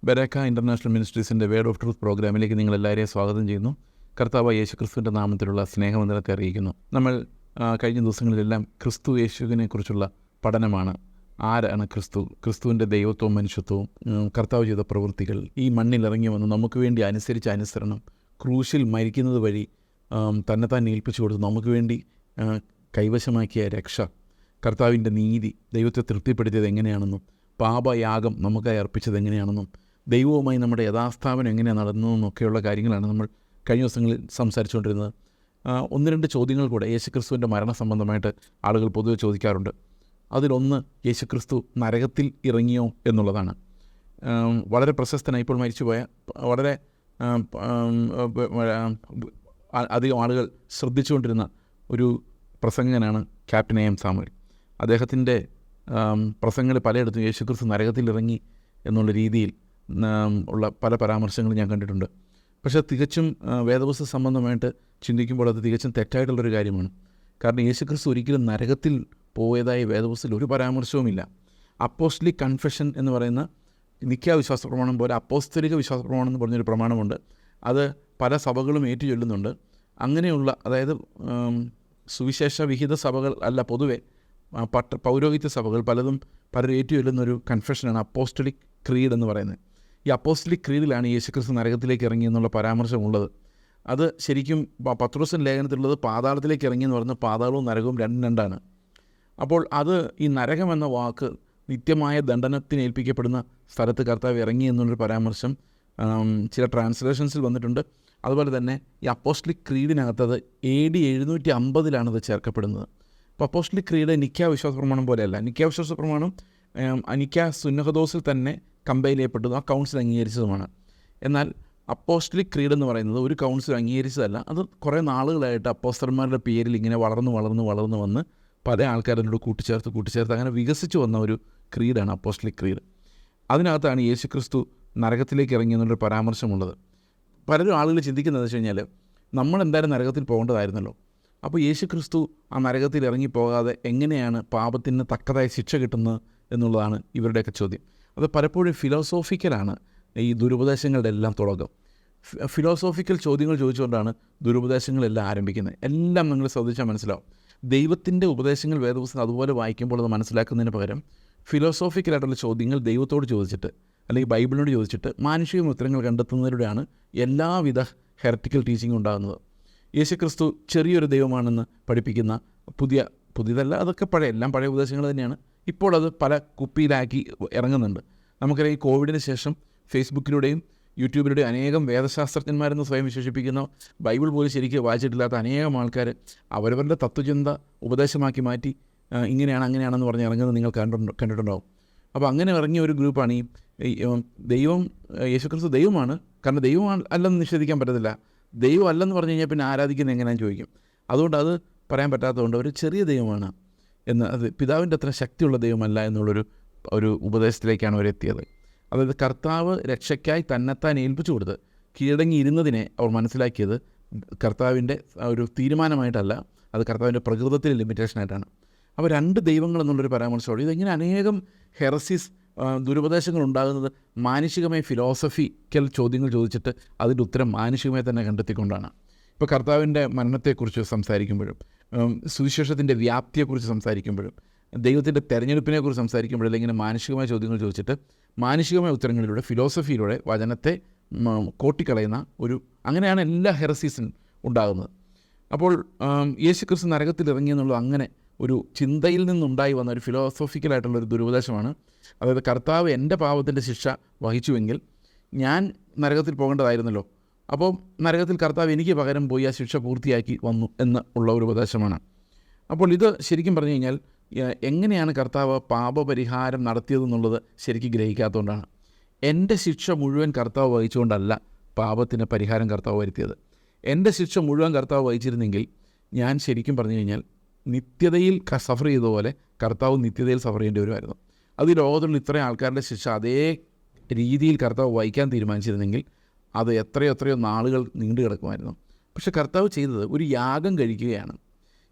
ബെരാക്ക international മിനിസ്ട്രീസിൻ്റെ word of truth പ്രോഗ്രാമിലേക്ക് നിങ്ങളെല്ലാവരെയും സ്വാഗതം ചെയ്യുന്നു. കർത്താവ് യേശുക്രിസ്തുവിൻ്റെ നാമത്തിലുള്ള സ്നേഹവന്ദനത്തെ അറിയിക്കുന്നു. നമ്മൾ കഴിഞ്ഞ ദിവസങ്ങളിലെല്ലാം ക്രിസ്തു യേശുവിനെ കുറിച്ചുള്ള പഠനമാണ്. ആരാണ് ക്രിസ്തു, ക്രിസ്തുവിൻ്റെ ദൈവത്വവും മനുഷ്യത്വവും, കർത്താവ് ചെയ്ത പ്രവൃത്തികൾ, ഈ മണ്ണിൽ ഇറങ്ങി വന്ന് നമുക്ക് വേണ്ടി അനുസരിച്ച അനുസരണം, ക്രൂശിൽ മരിക്കുന്നത് വഴി തന്നെത്താൻ ഏൽപ്പിച്ചു കൊടുത്ത് നമുക്ക് വേണ്ടി കൈവശമാക്കിയ രക്ഷ, കർത്താവിൻ്റെ നീതി, ദൈവത്തെ തൃപ്തിപ്പെടുത്തിയത് എങ്ങനെയാണെന്നും, പാപയാഗം നമുക്കായി അർപ്പിച്ചത് എങ്ങനെയാണെന്നും, ദൈവവുമായി നമ്മുടെ യഥാസ്ഥാപനം എങ്ങനെയാണ് നടന്നതെന്നൊക്കെയുള്ള കാര്യങ്ങളാണ് നമ്മൾ കഴിഞ്ഞ ദിവസങ്ങളിൽ സംസാരിച്ചുകൊണ്ടിരുന്നത്. ഒന്ന് രണ്ട് ചോദ്യങ്ങൾ കൂടെ യേശുക്രിസ്തുവിൻ്റെ മരണ സംബന്ധമായിട്ട് ആളുകൾ പൊതുവെ ചോദിക്കാറുണ്ട്. അതിലൊന്ന്, യേശുക്രിസ്തു നരകത്തിൽ ഇറങ്ങിയോ എന്നുള്ളതാണ്. വളരെ പ്രശസ്തനായി ഇപ്പോൾ മരിച്ചുപോയ വളരെ അധികം ആളുകൾ ശ്രദ്ധിച്ചുകൊണ്ടിരുന്ന ഒരു പ്രസംഗകനാണ് ക്യാപ്റ്റൻ എം സാമുവൽ. അദ്ദേഹത്തിൻ്റെ പ്രസംഗങ്ങൾ പലയിടത്തും യേശുക്രിസ്തു നരകത്തിൽ ഇറങ്ങി എന്നുള്ള രീതിയിൽ ഉള്ള പല പരാമർശങ്ങളും ഞാൻ കണ്ടിട്ടുണ്ട്. പക്ഷേ തികച്ചും വേദപുസ്തക സംബന്ധമായിട്ട് ചിന്തിക്കുമ്പോൾ അത് തികച്ചും തെറ്റായിട്ടുള്ളൊരു കാര്യമാണ്. കാരണം യേശുക്രിസ്തു ഒരിക്കലും നരകത്തിൽ പോയതായി വേദപുസ്തകത്തിൽ ഒരു പരാമർശവുമില്ല. അപ്പോസ്റ്റലിക് കൺഫെഷൻ എന്ന് പറയുന്ന നിക്കാ വിശ്വാസ പ്രമാണം പോലെ അപ്പോസ്തലിക വിശ്വാസ പ്രമാണം എന്ന് പറഞ്ഞൊരു പ്രമാണമുണ്ട്. അത് പല സഭകളും ഏറ്റുചൊല്ലുന്നുണ്ട്. അങ്ങനെയുള്ള, അതായത് സുവിശേഷ വിഹിത സഭകൾ അല്ല, പൊതുവെ പൗരോഹിത്യ സഭകൾ പലരും ഏറ്റുചൊല്ലുന്നൊരു കൺഫെഷനാണ് അപ്പോസ്റ്റലിക് ക്രീഡ് എന്ന് പറയുന്നത്. ഈ അപ്പോസ്റ്റലിക് ക്രീഡിലാണ് യേശുക്രിസ്തു നരകത്തിലേക്ക് ഇറങ്ങി എന്നുള്ള പരാമർശമുള്ളത്. അത് ശരിക്കും പത്രോസിൻ്റെ ലേഖനത്തിലുള്ളത് പാതാളത്തിലേക്ക് ഇറങ്ങി എന്ന് പറയുന്നത് പാതാളവും നരകവും രണ്ടാണ്. അപ്പോൾ അത് ഈ നരകം എന്ന വാക്ക് നിത്യമായ ദണ്ഡനത്തിന് ഏൽപ്പിക്കപ്പെടുന്ന സ്ഥലത്ത് കർത്താവ് ഇറങ്ങി എന്നുള്ളൊരു പരാമർശം ചില ട്രാൻസ്ലേഷൻസിൽ വന്നിട്ടുണ്ട്. അതുപോലെ തന്നെ ഈ അപ്പോസ്റ്റലിക് ക്രീഡിനകത്തത് AD 750 ചേർക്കപ്പെടുന്നത്. അപ്പോൾ അപ്പോസ്റ്റലിക് ക്രീഡ് നിക്കാ വിശ്വാസ പ്രമാണം പോലെയല്ല. നിക്കാ വിശ്വാസ പ്രമാണം നിക്കാ സുന്നഹദോസിൽ തന്നെ കമ്പൈൽ ചെയ്യപ്പെട്ടതും ആ കൗൺസിൽ അംഗീകരിച്ചതുമാണ്. എന്നാൽ അപ്പോസ്റ്റലിക് ക്രീഡ് എന്ന് പറയുന്നത് ഒരു കൗൺസിൽ അംഗീകരിച്ചതല്ല. അത് കുറേ നാളുകളായിട്ട് അപ്പോസ്തലന്മാരുടെ പേരിൽ ഇങ്ങനെ വളർന്നു വന്ന് പല ആൾക്കാരോട് കൂട്ടിച്ചേർത്ത് അങ്ങനെ വികസിച്ചു വന്ന ഒരു ക്രീഡാണ് അപ്പോസ്റ്റലിക് ക്രീഡ്. അതിനകത്താണ് യേശുക്രിസ്തു നരകത്തിലേക്ക് ഇറങ്ങി എന്നുള്ളൊരു പരാമർശമുള്ളത്. പലരും ആളുകൾ ചിന്തിക്കുന്നത് വെച്ച് കഴിഞ്ഞാൽ, നമ്മളെന്തായാലും നരകത്തിൽ പോകേണ്ടതായിരുന്നല്ലോ, അപ്പോൾ യേശുക്രിസ്തു ആ നരകത്തിൽ ഇറങ്ങിപ്പോകാതെ എങ്ങനെയാണ് പാപത്തിന് തക്കതായ ശിക്ഷ കിട്ടുന്നത് എന്നുള്ളതാണ് ഇവരുടെയൊക്കെ ചോദ്യം. അത് പലപ്പോഴും ഫിലോസോഫിക്കലാണ് ഈ ദുരുപദേശങ്ങളുടെ എല്ലാം തുടക്കം. ഫിലോസോഫിക്കൽ ചോദ്യങ്ങൾ ചോദിച്ചുകൊണ്ടാണ് ദുരുപദേശങ്ങളെല്ലാം ആരംഭിക്കുന്നത്. എല്ലാം നിങ്ങൾ ശ്രദ്ധിച്ചാൽ മനസ്സിലാവും. ദൈവത്തിൻ്റെ ഉപദേശങ്ങൾ വേദപുസ്തകം അതുപോലെ വായിക്കുമ്പോൾ അത് മനസ്സിലാക്കുന്നതിന് പകരം ഫിലോസോഫിക്കലായിട്ടുള്ള ചോദ്യങ്ങൾ ദൈവത്തോട് ചോദിച്ചിട്ട് അല്ലെങ്കിൽ ബൈബിളിനോട് ചോദിച്ചിട്ട് മാനുഷിക ഉത്തരങ്ങൾ കണ്ടെത്തുന്നതിലൂടെയാണ് എല്ലാവിധ ഹെററ്റിക്കൽ ടീച്ചിങ് ഉണ്ടാകുന്നത്. യേശുക്രിസ്തു ചെറിയൊരു ദൈവമാണെന്ന് പഠിപ്പിക്കുന്ന പുതിയതല്ല, അതൊക്കെ എല്ലാം പഴയ ഉപദേശങ്ങൾ തന്നെയാണ്. ഇപ്പോൾ അത് പല കുപ്പിയിലാക്കി ഇറങ്ങുന്നുണ്ട്. നമുക്കറിയാം, ഈ കോവിഡിന് ശേഷം ഫേസ്ബുക്കിലൂടെയും യൂട്യൂബിലൂടെയും അനേകം വേദശാസ്ത്രജ്ഞന്മാരെന്ന് സ്വയം വിശേഷിപ്പിക്കുന്ന, ബൈബിൾ പോലും ശരിക്കും വായിച്ചിട്ടില്ലാത്ത അനേകം ആൾക്കാർ അവരവരുടെ തത്വചിന്ത ഉപദേശമാക്കി മാറ്റി അങ്ങനെയാണെന്ന് പറഞ്ഞ് ഇറങ്ങുന്നത് നിങ്ങൾ കണ്ടിട്ടുണ്ടാവും. അപ്പോൾ അങ്ങനെ ഇറങ്ങിയ ഒരു ഗ്രൂപ്പാണ് ഈ ദൈവം, യേശുക്രിസ്തു ദൈവമാണ്, കാരണം ദൈവം അല്ലെന്ന് നിഷേധിക്കാൻ പറ്റത്തില്ല. ദൈവം അല്ലെന്ന് പറഞ്ഞു കഴിഞ്ഞാൽ പിന്നെ ആരാധിക്കുന്നത് എങ്ങനെയാണെന്ന് ചോദിക്കും. അതുകൊണ്ട് അത് പറയാൻ പറ്റാത്തതുകൊണ്ട് ഒരു ചെറിയ ദൈവമാണ് എന്ന്, അത് പിതാവിൻ്റെ അത്ര ശക്തിയുള്ള ദൈവമല്ല ഒരു ഉപദേശത്തിലേക്കാണ് അവരെത്തിയത്. അതായത് കർത്താവ് രക്ഷയ്ക്കായി തന്നെത്താൻ ഏൽപ്പിച്ചു കൊടുത്ത് കീഴടങ്ങി ഇരുന്നതിനെ അവർ മനസ്സിലാക്കിയത് കർത്താവിൻ്റെ ഒരു തീരുമാനമായിട്ടല്ല, അത് കർത്താവിൻ്റെ പ്രകൃതത്തിലെ ലിമിറ്റേഷനായിട്ടാണ്. അപ്പോൾ രണ്ട് ദൈവങ്ങൾ എന്നുള്ളൊരു പരാമർശത്തോടെ ഇതെങ്ങനെ അനേകം ഹെറസീസ് ദുരുപദേശങ്ങൾ ഉണ്ടാകുന്നത് മാനുഷികമായ ഫിലോസഫിക്കൽ ചോദ്യങ്ങൾ ചോദിച്ചിട്ട് അതിൻ്റെ ഉത്തരം മാനുഷികമായി തന്നെ കണ്ടെത്തിക്കൊണ്ടാണ്. ഇപ്പോൾ കർത്താവിൻ്റെ മരണത്തെക്കുറിച്ച് സംസാരിക്കുമ്പോഴും സുവിശേഷത്തിൻ്റെ വ്യാപ്തിയെക്കുറിച്ച് സംസാരിക്കുമ്പോഴും ദൈവത്തിൻ്റെ തെരഞ്ഞെടുപ്പിനെക്കുറിച്ച് സംസാരിക്കുമ്പോഴെല്ലാം ഇങ്ങനെ മാനുഷികമായ ചോദ്യങ്ങൾ ചോദിച്ചിട്ട് മാനുഷികമായ ഉത്തരങ്ങളിലൂടെ ഫിലോസഫിയിലൂടെ വചനത്തെ കോട്ടിക്കളയുന്ന അങ്ങനെയാണ് എല്ലാ ഹെറസീസും ഉണ്ടാകുന്നത്. അപ്പോൾ യേശുക്രിസ്തു നരകത്തിൽ ഇറങ്ങിയെന്നുള്ളത് അങ്ങനെ ഒരു ചിന്തയിൽ നിന്നുണ്ടായി വന്ന ഒരു ഫിലോസോഫിക്കലായിട്ടുള്ളൊരു ദുരുപദേശമാണ്. അതായത് കർത്താവ് എൻ്റെ പാപത്തിൻ്റെ ശിക്ഷ വഹിച്ചുവെങ്കിൽ ഞാൻ നരകത്തിൽ പോകേണ്ടതായിരുന്നല്ലോ, അപ്പോൾ നരകത്തിൽ കർത്താവ് എനിക്ക് പകരം പോയി ആ ശിക്ഷ പൂർത്തിയാക്കി വന്നു ഉള്ള ഒരു ഉപദേശമാണ്. അപ്പോൾ ഇത് ശരിക്കും പറഞ്ഞു കഴിഞ്ഞാൽ എങ്ങനെയാണ് കർത്താവ് പാപപരിഹാരം നടത്തിയതെന്നുള്ളത് ശരിക്കും ഗ്രഹിക്കാത്തതുകൊണ്ടാണ്. എൻ്റെ ശിക്ഷ മുഴുവൻ കർത്താവ് വഹിച്ചുകൊണ്ടല്ല പാപത്തിന് പരിഹാരം കർത്താവ് വരുത്തിയത്. എൻ്റെ ശിക്ഷ മുഴുവൻ കർത്താവ് വഹിച്ചിരുന്നെങ്കിൽ ഞാൻ ശരിക്കും പറഞ്ഞു കഴിഞ്ഞാൽ നിത്യതയിൽ സഫർ ചെയ്തതുപോലെ കർത്താവ് നിത്യതയിൽ സഫർ ചെയ്യേണ്ടി വരുമായിരുന്നു. അത് ഈ ലോകത്തുള്ള ഇത്രയും ആൾക്കാരുടെ ശിക്ഷ അതേ രീതിയിൽ കർത്താവ് വഹിക്കാൻ തീരുമാനിച്ചിരുന്നെങ്കിൽ അത് എത്രയോ നാളുകൾ നീണ്ടു കിടക്കുമായിരുന്നു. പക്ഷെ കർത്താവ് ചെയ്തത് ഒരു യാഗം കഴിക്കുകയാണ്.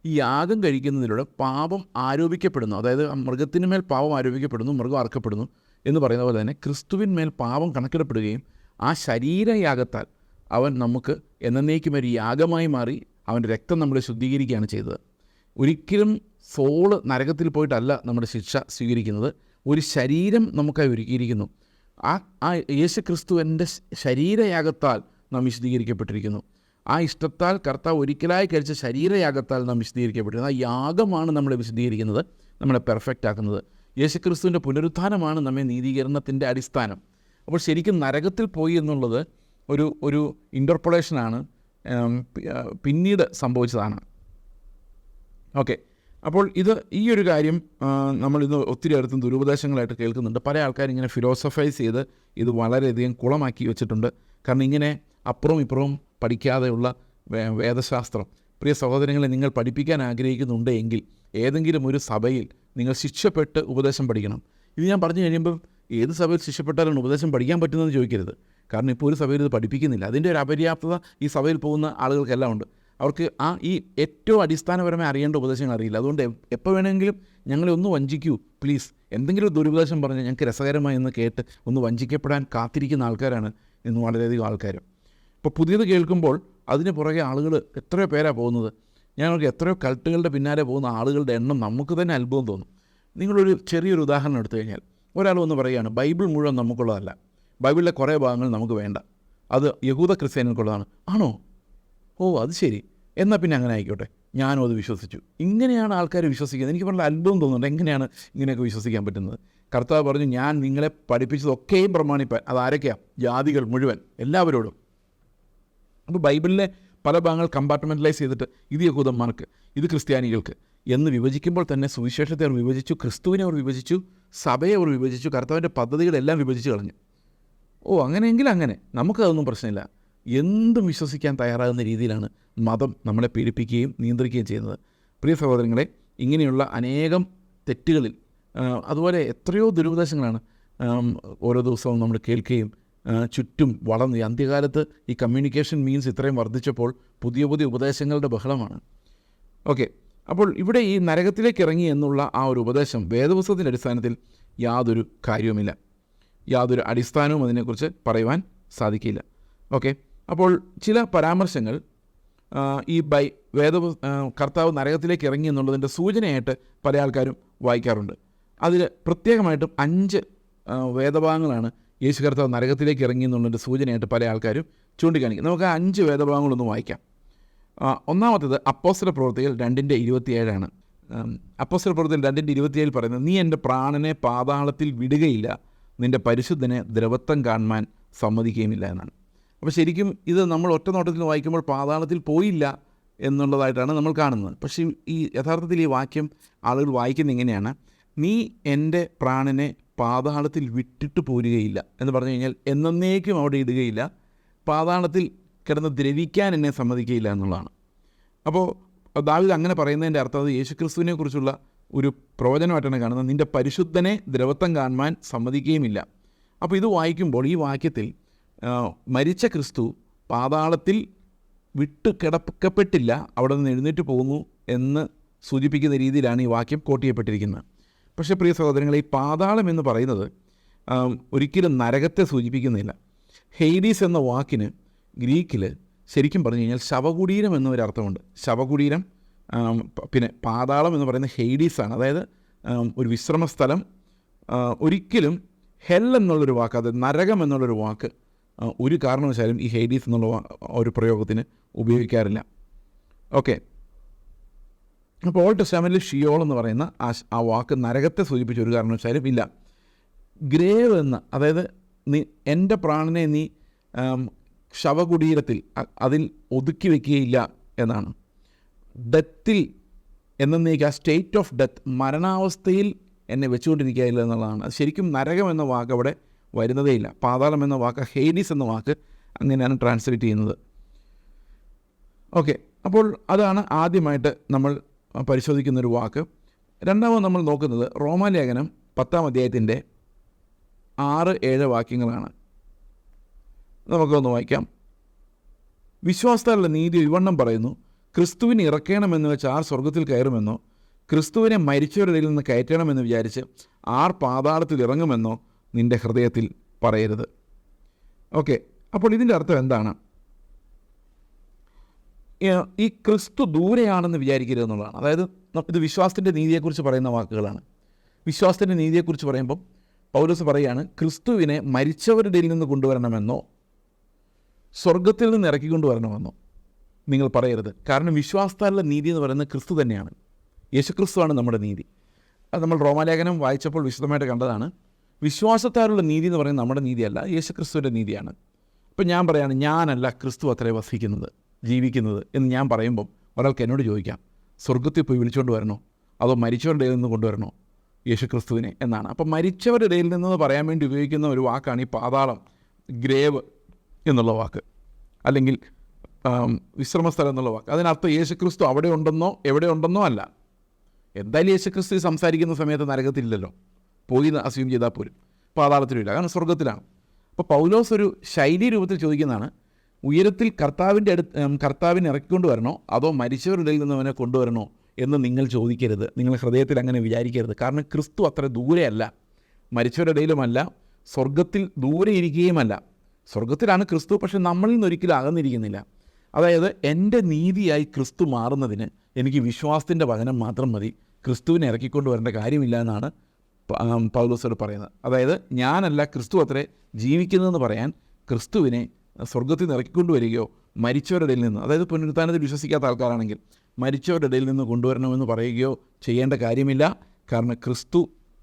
ഈ യാഗം കഴിക്കുന്നതിലൂടെ പാപം ആരോപിക്കപ്പെടുന്നു, അതായത് മൃഗത്തിന് മേൽ പാപം ആരോപിക്കപ്പെടുന്നു, മൃഗം അറക്കപ്പെടുന്നു. എന്ന് പറയുന്ന പോലെ തന്നെ ക്രിസ്തുവിന്മേൽ പാപം കണക്കിടപ്പെടുകയും ആ ശരീരയാഗത്താൽ അവൻ നമുക്ക് എന്നേക്കും ഒരു യാഗമായി മാറി അവൻ്റെ രക്തം നമ്മളെ ശുദ്ധീകരിക്കുകയാണ് ചെയ്തത്. ഒരിക്കലും സോള് നരകത്തിൽ പോയിട്ടല്ല നമ്മുടെ ശിക്ഷ സ്വീകരിക്കുന്നത്, ഒരു ശരീരം നമുക്കായി ഒരുക്കിയിരിക്കുന്നു. ആ യേശു ക്രിസ്തുവിൻ്റെ ശരീരയാഗത്താൽ നാം വിശദീകരിക്കപ്പെട്ടിരിക്കുന്നു. ആ ഇഷ്ടത്താൽ കർത്താവ് ഒരിക്കലായി കഴിച്ച ശരീരയാഗത്താൽ നാം വിശദീകരിക്കപ്പെട്ടിരുന്നു. ആ യാഗമാണ് നമ്മളെ വിശദീകരിക്കുന്നത്, നമ്മളെ പെർഫെക്റ്റ് ആക്കുന്നത്. യേശു ക്രിസ്തുവിൻ്റെ പുനരുത്ഥാനമാണ് നമ്മെ നീതീകരണത്തിൻ്റെ അടിസ്ഥാനം. അപ്പോൾ ശരിക്കും നരകത്തിൽ പോയി എന്നുള്ളത് ഒരു ഇൻ്റർപൊളേഷനാണ്, പിന്നീട് സംഭവിച്ചതാണ്. ഓക്കെ, അപ്പോൾ ഈ ഒരു കാര്യം നമ്മളിന്ന് ഒത്തിരി അടുത്തും ദുരുപദേശങ്ങളായിട്ട് കേൾക്കുന്നുണ്ട്. പല ആൾക്കാരും ഇങ്ങനെ ഫിലോസഫൈസ് ചെയ്ത് ഇത് വളരെയധികം കുളമാക്കി വെച്ചിട്ടുണ്ട്. കാരണം ഇങ്ങനെ അപ്പുറവും ഇപ്പുറവും പഠിക്കാതെയുള്ള വേദശാസ്ത്രം, പ്രിയ സഹോദരങ്ങളെ, നിങ്ങൾ പഠിപ്പിക്കാൻ ആഗ്രഹിക്കുന്നുണ്ട് എങ്കിൽ ഏതെങ്കിലും ഒരു സഭയിൽ നിങ്ങൾ ശിക്ഷപ്പെട്ട് ഉപദേശം പഠിക്കണം. ഇത് ഞാൻ പറഞ്ഞു കഴിയുമ്പോൾ ഏത് സഭയിൽ ശിക്ഷപ്പെട്ടാലാണ് ഉപദേശം പഠിക്കാൻ പറ്റുന്നതെന്ന് ചോദിക്കരുത്. കാരണം ഇപ്പോൾ ഒരു സഭയിൽ ഇത് പഠിപ്പിക്കുന്നില്ല. അതിൻ്റെ ഒരു അപര്യാപ്തത ഈ സഭയിൽ പോകുന്ന ആളുകൾക്കെല്ലാം ഉണ്ട്. അവർക്ക് ഈ ഏറ്റവും അടിസ്ഥാനപരമായി അറിയേണ്ട ഉപദേശങ്ങൾ അറിയില്ല. അതുകൊണ്ട് എപ്പോൾ വേണമെങ്കിലും ഞങ്ങളെ ഒന്ന് വഞ്ചിക്കൂ പ്ലീസ്, എന്തെങ്കിലും ദുരുപദേശം പറഞ്ഞ് ഞങ്ങൾക്ക് രസകരമായി എന്ന് കേട്ട് ഒന്ന് വഞ്ചിക്കപ്പെടാൻ കാത്തിരിക്കുന്ന ആൾക്കാരാണ് ഇന്ന് വളരെയധികം ആൾക്കാർ. ഇപ്പോൾ പുതിയത് കേൾക്കുമ്പോൾ അതിന് പുറകെ ആളുകൾ എത്രയോ പേരാണ് പോകുന്നത്. ഞങ്ങൾക്ക് എത്രയോ കൾട്ടുകളുടെ പിന്നാലെ പോകുന്ന ആളുകളുടെ എണ്ണം നമുക്ക് തന്നെ അത്ഭുതം തോന്നും. നിങ്ങളൊരു ചെറിയൊരു ഉദാഹരണം എടുത്തു കഴിഞ്ഞാൽ, ഒരാൾ വന്ന് പറയുകയാണ് ബൈബിൾ മുഴുവൻ നമുക്കുള്ളതല്ല, ബൈബിളിലെ കുറേ ഭാഗങ്ങൾ നമുക്ക് വേണ്ട, അത് യഹൂദ ക്രിസ്ത്യാനികൾക്കുള്ളതാണ്. ആണോ? ഓ അത് ശരി, എന്നാൽ പിന്നെ അങ്ങനെ ആയിക്കോട്ടെ, ഞാനും അത് വിശ്വസിച്ചു. ഇങ്ങനെയാണ് ആൾക്കാർ വിശ്വസിക്കുന്നത്. എനിക്ക് വളരെ അത്ഭുതം തോന്നുന്നുണ്ട്, എങ്ങനെയാണ് ഇങ്ങനെയൊക്കെ വിശ്വസിക്കാൻ പറ്റുന്നത്? കർത്താവ് പറഞ്ഞു, ഞാൻ നിങ്ങളെ പഠിപ്പിച്ചതൊക്കെയും പ്രമാണിപ്പാൻ. അതാരൊക്കെയാണ്? ജാതികൾ മുഴുവൻ, എല്ലാവരോടും. അപ്പോൾ ബൈബിളിലെ പല ഭാഗങ്ങൾ കമ്പാർട്ട്മെൻറ്റലൈസ് ചെയ്തിട്ട് ഇത് യഹൂദന്മാർക്ക്, ഇത് ക്രിസ്ത്യാനികൾക്ക് എന്ന് വിഭജിക്കുമ്പോൾ തന്നെ സുവിശേഷത്തെ അവർ വിഭജിച്ചു, ക്രിസ്തുവിനെ അവർ വിഭജിച്ചു, സഭയെ അവർ വിഭജിച്ചു, കർത്താവിൻ്റെ പദ്ധതികളെല്ലാം വിഭജിച്ച് കളഞ്ഞു. ഓ അങ്ങനെയെങ്കിൽ അങ്ങനെ, നമുക്കതൊന്നും പ്രശ്നമില്ല. എന്തും വിശ്വസിക്കാൻ തയ്യാറാകുന്ന രീതിയിലാണ് മതം നമ്മളെ പീഡിപ്പിക്കുകയും നിയന്ത്രിക്കുകയും ചെയ്യുന്നത്. പ്രിയ സഹോദരങ്ങളെ, ഇങ്ങനെയുള്ള അനേകം തെറ്റുകളിൽ അതുപോലെ എത്രയോ ദുരുപദേശങ്ങളാണ് ഓരോ ദിവസവും നമ്മൾ കേൾക്കുകയും ചുറ്റും വളർന്ന്. അന്ത്യകാലത്ത് ഈ കമ്മ്യൂണിക്കേഷൻ മീൻസ് ഇത്രയും വർദ്ധിച്ചപ്പോൾ പുതിയ പുതിയ ഉപദേശങ്ങളുടെ ബഹളമാണ്. ഓക്കെ, അപ്പോൾ ഇവിടെ ഈ നരകത്തിലേക്ക് ഇറങ്ങി എന്നുള്ള ആ ഒരു ഉപദേശം വേദപുസ്തകത്തിൻ്റെ അടിസ്ഥാനത്തിൽ യാതൊരു കാര്യവുമില്ല, യാതൊരു അടിസ്ഥാനവും അതിനെക്കുറിച്ച് പറയുവാൻ സാധിക്കില്ല. ഓക്കെ, അപ്പോൾ ചില പരാമർശങ്ങൾ ഈ കർത്താവ് നരകത്തിലേക്ക് ഇറങ്ങി എന്നുള്ളതിൻ്റെ സൂചനയായിട്ട് പല ആൾക്കാരും വായിക്കാറുണ്ട്. അതിൽ പ്രത്യേകമായിട്ടും 5 വേദഭാഗങ്ങളാണ് യേശു കർത്താവ് നരകത്തിലേക്ക് ഇറങ്ങി എന്നുള്ളതിൻ്റെ സൂചനയായിട്ട് പല ആൾക്കാരും ചൂണ്ടിക്കാണിക്കും. നമുക്ക് 5 വേദഭാഗങ്ങളൊന്ന് വായിക്കാം. ഒന്നാമത്തേത് അപ്പോസ്തല പ്രവൃത്തികൾ 2:27 അപ്പോസ്തല പ്രവൃത്തികൾ 2:27 പറയുന്നത്, നീ എൻ്റെ പ്രാണനെ പാതാളത്തിൽ വിടുകയില്ല, നിൻ്റെ പരിശുദ്ധനെ ദ്രവത്വം കാണുവാൻ സമ്മതിക്കുകയുമില്ല എന്നാണ്. അപ്പോൾ ശരിക്കും ഇത് നമ്മൾ ഒറ്റ നോട്ടത്തിൽ വായിക്കുമ്പോൾ പാതാളത്തിൽ പോയില്ല എന്നുള്ളതായിട്ടാണ് നമ്മൾ കാണുന്നത്. പക്ഷേ യഥാർത്ഥത്തിൽ ഈ വാക്യം ആളുകൾ വായിക്കുന്നത് ഇങ്ങനെയാണ്, നീ എൻ്റെ പ്രാണനെ പാതാളത്തിൽ വിട്ടിട്ട് പോരുകയില്ല എന്ന് പറഞ്ഞു കഴിഞ്ഞാൽ എന്നേക്കും അവിടെ ഇടുകയില്ല, പാതാളത്തിൽ കിടന്ന് ദ്രവിക്കാൻ എന്നെ സമ്മതിക്കുകയില്ല എന്നുള്ളതാണ്. അപ്പോൾ ദാവീദ് അങ്ങനെ പറയുന്നതിൻ്റെ അർത്ഥം അത് യേശുക്രിസ്തുവിനെ കുറിച്ചുള്ള ഒരു പ്രവചനമായിട്ടാണ് കാണുന്നത്. നിൻ്റെ പരിശുദ്ധനെ ദ്രവത്വം കാണുവാൻ സമ്മതിക്കുകയുമില്ല. അപ്പോൾ ഇത് വായിക്കുമ്പോൾ ഈ വാക്യത്തിൽ മരിച്ച ക്രിസ്തു പാതാളത്തിൽ വിട്ട് കിടക്കപ്പെട്ടില്ല, അവിടെ നിന്ന് എഴുന്നേറ്റ് പോകുന്നു എന്ന് സൂചിപ്പിക്കുന്ന രീതിയിലാണ് ഈ വാക്യം കോട്ട് ചെയ്യപ്പെട്ടിരിക്കുന്നത്. പക്ഷേ പ്രിയ സഹോദരങ്ങളെ, ഈ പാതാളം എന്ന് പറയുന്നത് ഒരിക്കലും നരകത്തെ സൂചിപ്പിക്കുന്നില്ല. ഹെയ്ഡീസ് എന്ന വാക്കിന് ഗ്രീക്കിൽ ശരിക്കും പറഞ്ഞു കഴിഞ്ഞാൽ ശവകുടീരം എന്നൊരർത്ഥമുണ്ട്. ശവകുടീരം, പിന്നെ പാതാളം എന്ന് പറയുന്നത് ഹെയ്ഡീസാണ്, അതായത് ഒരു വിശ്രമസ്ഥലം. ഒരിക്കലും ഹെൽ എന്നുള്ളൊരു വാക്ക്, അത് നരകം എന്നുള്ളൊരു വാക്ക് ഒരു കാരണവശാലും ഈ ഹെയ്ഡീസ് എന്നുള്ള ഒരു പ്രയോഗത്തിന് ഉപയോഗിക്കാറില്ല. ഓക്കെ, അപ്പോൾ ഓൾഡ് ടെസ്റ്റമെന്റിൽ ഷിയോൾ എന്ന് പറയുന്ന ആ വാക്ക് നരകത്തെ സൂചിപ്പിച്ച ഒരു കാരണവശാലും ഇല്ല. ഗ്രേവ് എന്ന, അതായത് എൻ്റെ പ്രാണനെ നീ ശവകുടീരത്തിൽ അതിൽ ഒതുക്കി വയ്ക്കുകയില്ല എന്നാണ്. ഡെത്തിൽ എന്നേക്ക്, ആ സ്റ്റേറ്റ് ഓഫ് ഡെത്ത്, മരണാവസ്ഥയിൽ എന്നെ വെച്ചുകൊണ്ടിരിക്കുകയില്ല എന്നുള്ളതാണ്. അത് ശരിക്കും നരകം എന്ന വാക്ക് അവിടെ വരുന്നതേയില്ല. പാതാളം എന്ന വാക്ക്, ഹെയ്ഡീസ് എന്ന വാക്ക് അങ്ങനെയാണ് ട്രാൻസ്ലേറ്റ് ചെയ്യുന്നത്. ഓക്കെ, അപ്പോൾ അതാണ് ആദ്യമായിട്ട് നമ്മൾ പരിശോധിക്കുന്നൊരു വാക്ക്. രണ്ടാമത് നമ്മൾ നോക്കുന്നത് റോമാലേഖനം 10-ാം അധ്യായത്തിൻ്റെ 6-7 വാക്യങ്ങളാണ്. നമുക്കൊന്ന് വായിക്കാം. വിശ്വാസത്താലുള്ള നീതി വിവണ്ണം പറയുന്നു, ക്രിസ്തുവിനെ ഇറക്കണമെന്ന് വെച്ച് ആർ സ്വർഗത്തിൽ കയറുമെന്നോ, ക്രിസ്തുവിനെ മരിച്ചവരുടെ നിന്ന് കയറ്റണമെന്ന് വിചാരിച്ച് ആർ പാതാളത്തിൽ ഇറങ്ങുമെന്നോ നിൻ്റെ ഹൃദയത്തിൽ പറയരുത്. ഓക്കെ, അപ്പോൾ ഇതിൻ്റെ അർത്ഥം എന്താണ്? ഈ ക്രിസ്തു ദൂരെയാണെന്ന് വിചാരിക്കരുത് എന്നുള്ളതാണ്. അതായത് ഇത് വിശ്വാസത്തിൻ്റെ നീതിയെക്കുറിച്ച് പറയുന്ന വാക്കുകളാണ്. വിശ്വാസത്തിൻ്റെ നീതിയെക്കുറിച്ച് പറയുമ്പം പൗലോസ് പറയുകയാണ്, ക്രിസ്തുവിനെ മരിച്ചവരുടെ ഇടയിൽ നിന്ന് കൊണ്ടുവരണമെന്നോ സ്വർഗത്തിൽ നിന്ന് ഇറക്കിക്കൊണ്ടുവരണമെന്നോ നിങ്ങൾ പറയരുത്. കാരണം വിശ്വാസത്താലുള്ള നീതി എന്ന് പറയുന്നത് ക്രിസ്തു തന്നെയാണ്. യേശുക്രിസ്തുവാണ് നമ്മുടെ നീതി. അത് നമ്മൾ റോമാലേഖനം വായിച്ചപ്പോൾ വിശദമായിട്ട് കണ്ടതാണ്. വിശ്വാസത്താലുള്ള നീതി എന്ന് പറയുന്നത് നമ്മുടെ നീതിയല്ല, യേശുക്രിസ്തുവിൻ്റെ നീതിയാണ്. ഇപ്പം ഞാൻ പറയുകയാണ്, ഞാനല്ല ക്രിസ്തു അത്രേ വസിക്കുന്നത്, ജീവിക്കുന്നത് എന്ന് ഞാൻ പറയുമ്പം ഒരാൾക്ക് എന്നോട് ചോദിക്കാം, സ്വർഗത്തിൽ പോയി വിളിച്ചുകൊണ്ട് വരണോ അതോ മരിച്ചവരുടെ ഇടയിൽ നിന്ന് കൊണ്ടുവരണോ യേശുക്രിസ്തുവിനെ എന്നാണ്. അപ്പം മരിച്ചവരുടെ ഇടയിൽ നിന്ന് പറയാൻ വേണ്ടി ഉപയോഗിക്കുന്ന ഒരു വാക്കാണ് ഈ പാതാളം, ഗ്രേവ് എന്നുള്ള വാക്ക്, അല്ലെങ്കിൽ വിശ്രമസ്ഥലം എന്നുള്ള വാക്ക്. അതിനർത്ഥം യേശുക്രിസ്തു അവിടെ ഉണ്ടെന്നോ എവിടെ ഉണ്ടെന്നോ അല്ല. എന്തായാലും യേശുക്രിസ്തു സംസാരിക്കുന്ന സമയത്ത് നരകത്തില്ലല്ലോ, പോയി അസ്യൂം ചെയ്താൽ പോലും പാതാളത്തിലില്ല, കാരണം സ്വർഗത്തിലാണ്. അപ്പോൾ പൗലോസ് ഒരു ശൈലി രൂപത്തിൽ ചോദിക്കുന്നതാണ്, ഉയരത്തിൽ കർത്താവിനെ ഇറക്കിക്കൊണ്ട് വരണോ അതോ മരിച്ചവരുടെ ഇടയിൽ നിന്ന് അവനെ കൊണ്ടുവരണോ എന്ന് നിങ്ങൾ ചോദിക്കരുത്. നിങ്ങൾ ഹൃദയത്തിൽ അങ്ങനെ വിചാരിക്കരുത്. കാരണം ക്രിസ്തു അത്ര ദൂരെയല്ല, മരിച്ചവരുടെ ഇടയിലുമല്ല, സ്വർഗത്തിൽ ദൂരെ ഇരിക്കുകയുമല്ല. സ്വർഗത്തിലാണ് ക്രിസ്തു, പക്ഷെ നമ്മളിൽ നിന്നൊരിക്കലും അകന്നിരിക്കുന്നില്ല. അതായത് എൻ്റെ നീതിയായി ക്രിസ്തു മാറുന്നതിന് എനിക്ക് വിശ്വാസത്തിൻ്റെ വചനം മാത്രം മതി, ക്രിസ്തുവിനെ ഇറക്കിക്കൊണ്ട് വരേണ്ട കാര്യമില്ല എന്നാണ് പൗലോസോട് പറയുന്നത്. അതായത് ഞാനല്ല ക്രിസ്തു അത്രേ ജീവിക്കുന്നതെന്ന് പറയാൻ ക്രിസ്തുവിനെ സ്വർഗത്തിൽ നിന്ന് ഇറക്കിക്കൊണ്ട് വരികയോ മരിച്ചവരുടെ ഇടയിൽ നിന്ന്, അതായത് പുനരുത്ഥാനത്തിൽ വിശ്വസിക്കാത്ത ആൾക്കാരാണെങ്കിൽ മരിച്ചവരുടെ ഇടയിൽ നിന്ന് കൊണ്ടുവരണമെന്ന് പറയുകയോ ചെയ്യേണ്ട കാര്യമില്ല. കാരണം ക്രിസ്തു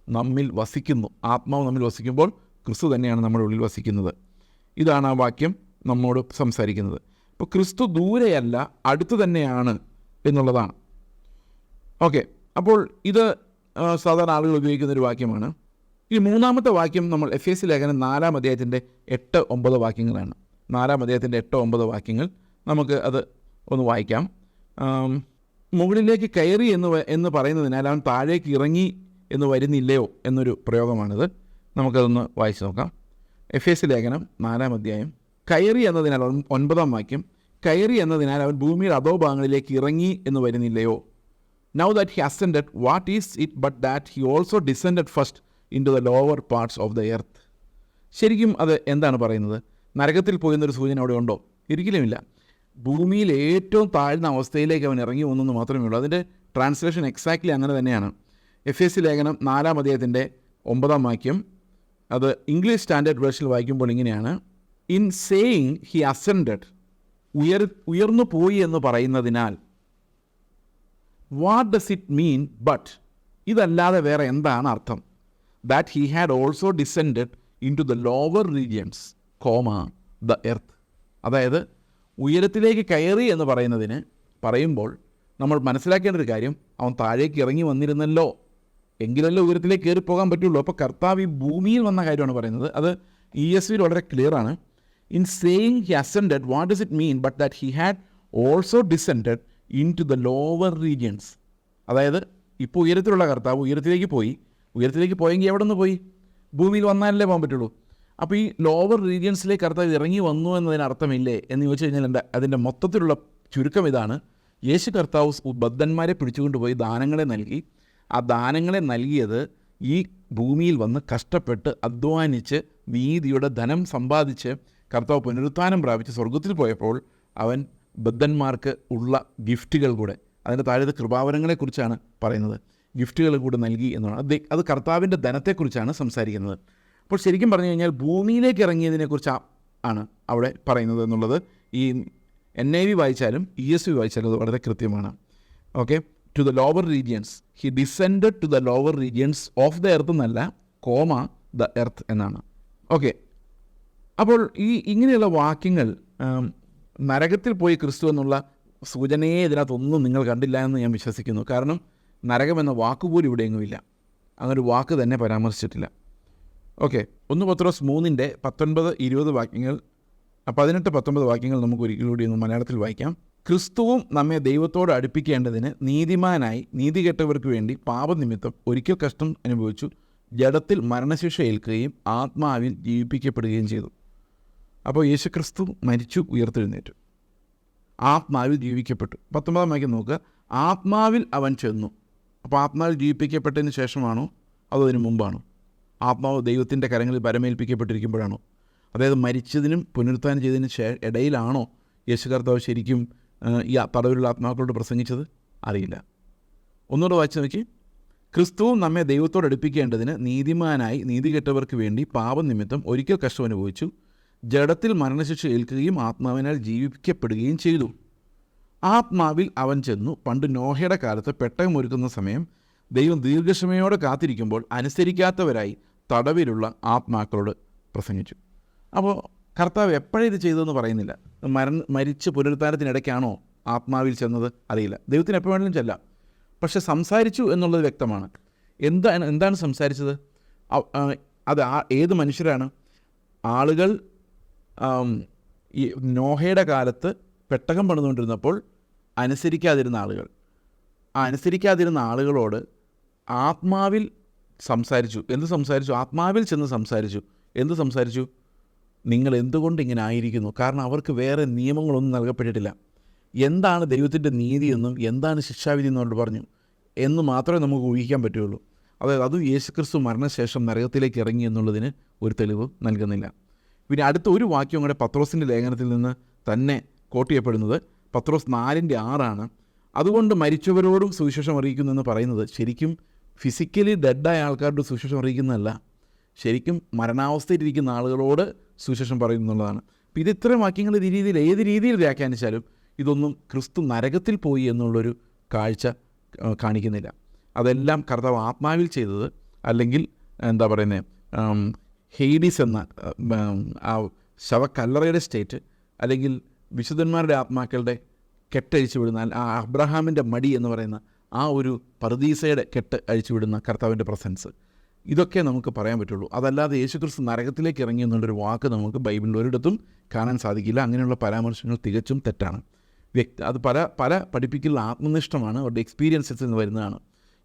നമ്മിൽ വസിക്കുന്നു. ആത്മാവ് നമ്മിൽ വസിക്കുമ്പോൾ ക്രിസ്തു തന്നെയാണ് നമ്മുടെ ഉള്ളിൽ വസിക്കുന്നത്. ഇതാണ് ആ വാക്യം നമ്മോട് സംസാരിക്കുന്നത്. അപ്പോൾ ക്രിസ്തു ദൂരെയല്ല, അടുത്ത് തന്നെയാണ് എന്നുള്ളതാണ്. ഓക്കെ, അപ്പോൾ ഇത് സാധാരണ ആളുകൾ ഉപയോഗിക്കുന്ന ഒരു വാക്യമാണ്. ഈ മൂന്നാമത്തെ വാക്യം നമ്മൾ എഫേസ്യ ലേഖനം 4-ാം അധ്യായത്തിൻ്റെ 8-9 വാക്യങ്ങളാണ്. 4-ാം അധ്യായത്തിൻ്റെ 8-9 വാക്യങ്ങൾ നമുക്ക് അത് ഒന്ന് വായിക്കാം. മുകളിലേക്ക് കയറി എന്ന് പറയുന്നതിനാൽ അവൻ താഴേക്ക് ഇറങ്ങി എന്ന് വരുന്നില്ലയോ എന്നൊരു പ്രയോഗമാണിത്. നമുക്കതൊന്ന് വായിച്ച് നോക്കാം. എഫേസ്യ ലേഖനം 4-ാം അധ്യായം, കയറി എന്നതിനാൽ 9-ാം വാക്യം, കയറി എന്നതിനാൽ അവൻ ഭൂമിയുടെ അധോഭാഗങ്ങളിലേക്ക് ഇറങ്ങി എന്ന് വരുന്നില്ലയോ. Now that he ascended, what is it but that he also descended first into the lower parts of the earth? ശരിക്കും അത് എന്താണ് പറയുന്നത്? നരകത്തിൽ പോയെന്നൊരു സൂചന അവിടെ ഉണ്ടോ? ഒരിക്കലുമില്ല. ഭൂമിയിൽ ഏറ്റവും താഴ്ന്ന അവസ്ഥയിലേക്ക് അവൻ ഇറങ്ങി വന്നെന്ന് മാത്രമേ ഉള്ളൂ. അതിൻ്റെ ട്രാൻസ്ലേഷൻ എക്സാക്ട്ലി അങ്ങനെ തന്നെയാണ്. എഫേസ്യ ലേഖനം 4-ാം അധ്യായത്തിൻ്റെ 9-ാം വാക്യം, അത് ഇംഗ്ലീഷ് സ്റ്റാൻഡേർഡ് വേർഷനിൽ വായിക്കുമ്പോൾ ഇങ്ങനെയാണ്, ഇൻ സേയിങ് ഹി അസെൻഡഡ്, ഉയർന്നു പോയി എന്ന് പറയുന്നതിനാൽ. What does it mean but, ഇതല്ലാതെ വേറെ എന്താണ് അർത്ഥം? That he had also descended into the lower regions, the earth. അതായത് ഉയരത്തിലേക്ക് കയറി എന്ന് പറയുമ്പോൾ നമ്മൾ മനസ്സിലാക്കേണ്ട ഒരു കാര്യം, അവൻ താഴേക്ക് ഇറങ്ങി വന്നിരുന്നല്ലോ, എങ്കിലല്ലോ ഉയരത്തിലേക്ക് കയറി പോകാൻ പറ്റുള്ളൂ. അപ്പോൾ കർത്താവ് ഈ ഭൂമിയിൽ വന്ന കാര്യമാണ് പറയുന്നത്. അത് ESV വളരെ ക്ലിയർ ആണ്. In saying he ascended, what does it mean but that he had also descended into the lower regions. അതായത് ഇപ്പോൾ ഉയരത്തിലുള്ള കർത്താവ് ഉയരത്തിലേക്ക് പോയെങ്കിൽ എവിടെ നിന്ന് പോയി? ഭൂമിയിൽ വന്നാലല്ലേ പോകാൻ പറ്റുള്ളൂ. അപ്പോൾ ഈ ലോവർ റീജിയൻസിലേക്ക് കർത്താവ് ഇറങ്ങി വന്നു എന്നതിന് അർത്ഥമില്ലേ എന്ന് ചോദിച്ചു കഴിഞ്ഞാൽ അതിൻ്റെ മൊത്തത്തിലുള്ള ചുരുക്കം ഇതാണ്. യേശു കർത്താവ് ബദ്ധന്മാരെ പിടിച്ചുകൊണ്ടുപോയി ദാനങ്ങളെ നൽകി. ആ ദാനങ്ങളെ നൽകിയത് ഈ ഭൂമിയിൽ വന്ന് കഷ്ടപ്പെട്ട് അധ്വാനിച്ച് നീതിയുടെ ധനം സമ്പാദിച്ച് കർത്താവ് പുനരുത്ഥാനം പ്രാപിച്ച് സ്വർഗത്തിൽ പോയപ്പോൾ അവൻ ബദ്ധന്മാർക്ക് ഉള്ള ഗിഫ്റ്റുകൾ കൂടെ, അതിൻ്റെ താഴത്തെ കൃപാവരങ്ങളെക്കുറിച്ചാണ് പറയുന്നത്, ഗിഫ്റ്റുകൾ കൂടെ നൽകി എന്നാണ്. അത് കർത്താവിൻ്റെ ധനത്തെക്കുറിച്ചാണ് സംസാരിക്കുന്നത്. അപ്പോൾ ശരിക്കും പറഞ്ഞു കഴിഞ്ഞാൽ ഭൂമിയിലേക്ക് ഇറങ്ങിയതിനെക്കുറിച്ച് ആണ് അവിടെ പറയുന്നത് എന്നുള്ളത് ഈ NIV വായിച്ചാലും ESV വായിച്ചാലും അത് വളരെ കൃത്യമാണ്. Okay, to the lower regions, he descended to the lower regions of the earth എന്നല്ല, ദ എർത്ത് എന്നാണ്. ഓക്കെ, അപ്പോൾ ഇങ്ങനെയുള്ള വാക്യങ്ങൾ, നരകത്തിൽ പോയി ക്രിസ്തു എന്നുള്ള സൂചനയെ ഇതിനകത്തൊന്നും നിങ്ങൾ കണ്ടില്ല എന്ന് ഞാൻ വിശ്വസിക്കുന്നു. കാരണം നരകം എന്ന വാക്കുപോലും ഇവിടെയെങ്ങുമില്ല, അങ്ങനൊരു വാക്ക് തന്നെ പരാമർശിച്ചിട്ടില്ല. ഓക്കെ, 1 പത്രോസ് 3-19-20 വാക്യങ്ങൾ, 18-19 വാക്യങ്ങൾ നമുക്ക് ഒരിക്കലൂടെ ഒന്ന് മലയാളത്തിൽ വായിക്കാം. ക്രിസ്തുവും നമ്മെ ദൈവത്തോട് അടുപ്പിക്കേണ്ടതിന് നീതിമാനായി നീതികെട്ടവർക്ക് വേണ്ടി പാപനിമിത്തം ഒരിക്കൽ കഷ്ടം അനുഭവിച്ചു, ജഡത്തിൽ മരണശിക്ഷ ഏൽക്കുകയും ആത്മാവിൽ ജീവിപ്പിക്കപ്പെടുകയും ചെയ്തു. അപ്പോൾ യേശുക്രിസ്തു മരിച്ചു, ഉയർത്തെഴുന്നേറ്റു, ആത്മാവിൽ ജീവിക്കപ്പെട്ടു. 19-ാം വാക്യം നോക്കുക, ആത്മാവിൽ അവൻ ചെന്നു. അപ്പോൾ ആത്മാവിൽ ജീവിപ്പിക്കപ്പെട്ടതിന് ശേഷമാണോ അതോ അതിന് മുമ്പാണോ? ആത്മാവ് ദൈവത്തിൻ്റെ കരങ്ങളിൽ പരമേൽപ്പിക്കപ്പെട്ടിരിക്കുമ്പോഴാണോ? അതായത് മരിച്ചതിനും പുനരുത്ഥാനം ചെയ്തതിനും ഇടയിലാണോ യേശു കർത്താവ് ശരിക്കും ഈ തടവിലുള്ള ആത്മാക്കളോട് പ്രസംഗിച്ചത്? അറിയില്ല. ഒന്നുകൂടെ വായിച്ചു നോക്കി. ക്രിസ്തുവും നമ്മെ ദൈവത്തോട് അടുപ്പിക്കേണ്ടതിന് നീതിമാനായി നീതികെട്ടവർക്ക് വേണ്ടി പാപനിമിത്തം ഒരിക്കൽ കഷ്ടം അനുഭവിച്ചു, ജഡത്തിൽ മരണശിക്ഷ ഏൽക്കുകയും ആത്മാവിനാൽ ജീവിക്കപ്പെടുകയും ചെയ്തു. ആത്മാവിൽ അവൻ ചെന്നു പണ്ട് നോഹയുടെ കാലത്ത് പെട്ടകം ഒരുക്കുന്ന സമയം ദൈവം ദീർഘക്ഷമയോടെ കാത്തിരിക്കുമ്പോൾ അനുസരിക്കാത്തവരായി തടവിലുള്ള ആത്മാക്കളോട് പ്രസംഗിച്ചു. അപ്പോൾ കർത്താവ് എപ്പോഴത് ചെയ്തതെന്ന് പറയുന്നില്ല. മരിച്ച് പുനരുത്ഥാനത്തിനിടയ്ക്കാണോ ആത്മാവിൽ ചെന്നത്? അറിയില്ല. ദൈവത്തിന് എപ്പോൾ വേണമെങ്കിലും ചെല്ലാം. പക്ഷെ സംസാരിച്ചു എന്നുള്ളത് വ്യക്തമാണ്. എന്താണ് സംസാരിച്ചത്? അത് ഏത് മനുഷ്യരാണ്? ആളുകൾ ഈ നോഹയുടെ കാലത്ത് പെട്ടകം പണിതുകൊണ്ടിരുന്നപ്പോൾ അനുസരിക്കാതിരുന്ന ആളുകൾ. ആ അനുസരിക്കാതിരുന്ന ആളുകളോട് ആത്മാവിൽ സംസാരിച്ചു. എന്ത് സംസാരിച്ചു? ആത്മാവിൽ ചെന്ന് സംസാരിച്ചു. എന്ത് സംസാരിച്ചു? നിങ്ങൾ എന്തുകൊണ്ട് ഇങ്ങനെ ആയിരിക്കുന്നു? കാരണം അവർക്ക് വേറെ നിയമങ്ങളൊന്നും നൽകപ്പെട്ടിട്ടില്ല. എന്താണ് ദൈവത്തിൻ്റെ നീതിയെന്നും എന്താണ് ശിക്ഷാവിധി എന്നോട് പറഞ്ഞു എന്ന് മാത്രമേ നമുക്ക് ഊഹിക്കാൻ പറ്റുള്ളൂ. അതായത് അതും യേശുക്രിസ്തു മരണശേഷം നരകത്തിലേക്ക് ഇറങ്ങി എന്നുള്ളതിന് ഒരു തെളിവ് നൽകുന്നില്ല. പിന്നെ അടുത്ത ഒരു വാക്യം കൂടെ പത്രോസിൻ്റെ ലേഖനത്തിൽ നിന്ന് തന്നെ കോട്ട് ചെയ്യപ്പെടുന്നത് പത്രോസ് 4:6 അതുകൊണ്ട് മരിച്ചവരോടും സുവിശേഷം അറിയിക്കുന്നു എന്ന് പറയുന്നത് ശരിക്കും ഫിസിക്കലി ഡെഡായ ആൾക്കാരുടെ സുവിശേഷം അറിയിക്കുന്നതല്ല, ശരിക്കും മരണാവസ്ഥയിലിരിക്കുന്ന ആളുകളോട് സുവിശേഷം പറയുന്നു എന്നുള്ളതാണ്. അപ്പോൾ ഇത് ഇത്രയും വാക്യങ്ങൾ ഏത് രീതിയിൽ വ്യാഖ്യാനിച്ചാലും ഇതൊന്നും ക്രിസ്തു നരകത്തിൽ പോയി എന്നുള്ളൊരു കാഴ്ച കാണിക്കുന്നില്ല. അതെല്ലാം കർത്താവ് ആത്മാവിൽ ചെയ്തത്, അല്ലെങ്കിൽ എന്താ പറയുന്നത്, ഹെയ്ഡീസ് എന്ന ആ ശവക്കല്ലറയുടെ സ്റ്റേറ്റ്, അല്ലെങ്കിൽ വിശുദ്ധന്മാരുടെ ആത്മാക്കളുടെ കെട്ടഴിച്ചു വിടുന്ന ആ അബ്രഹാമിൻ്റെ മടി എന്ന് പറയുന്ന ആ ഒരു പർദീസയുടെ കെട്ട് അഴിച്ചു വിടുന്ന കർത്താവിൻ്റെ പ്രസൻസ്, ഇതൊക്കെ നമുക്ക് പറയാൻ പറ്റുള്ളൂ. അതല്ലാതെ യേശുക്രിസ്തു നരകത്തിലേക്ക് ഇറങ്ങി എന്നുള്ളൊരു വാക്ക് നമുക്ക് ബൈബിളിൽ ഒരിടത്തും കാണാൻ സാധിക്കില്ല. അങ്ങനെയുള്ള പരാമർശങ്ങൾ തികച്ചും തെറ്റാണ്. അത് പല പഠിപ്പിക്കലുള്ള ആത്മനിഷ്ഠമാണ്, അവരുടെ എക്സ്പീരിയൻസസിൽ നിന്ന് വരുന്നതാണ്.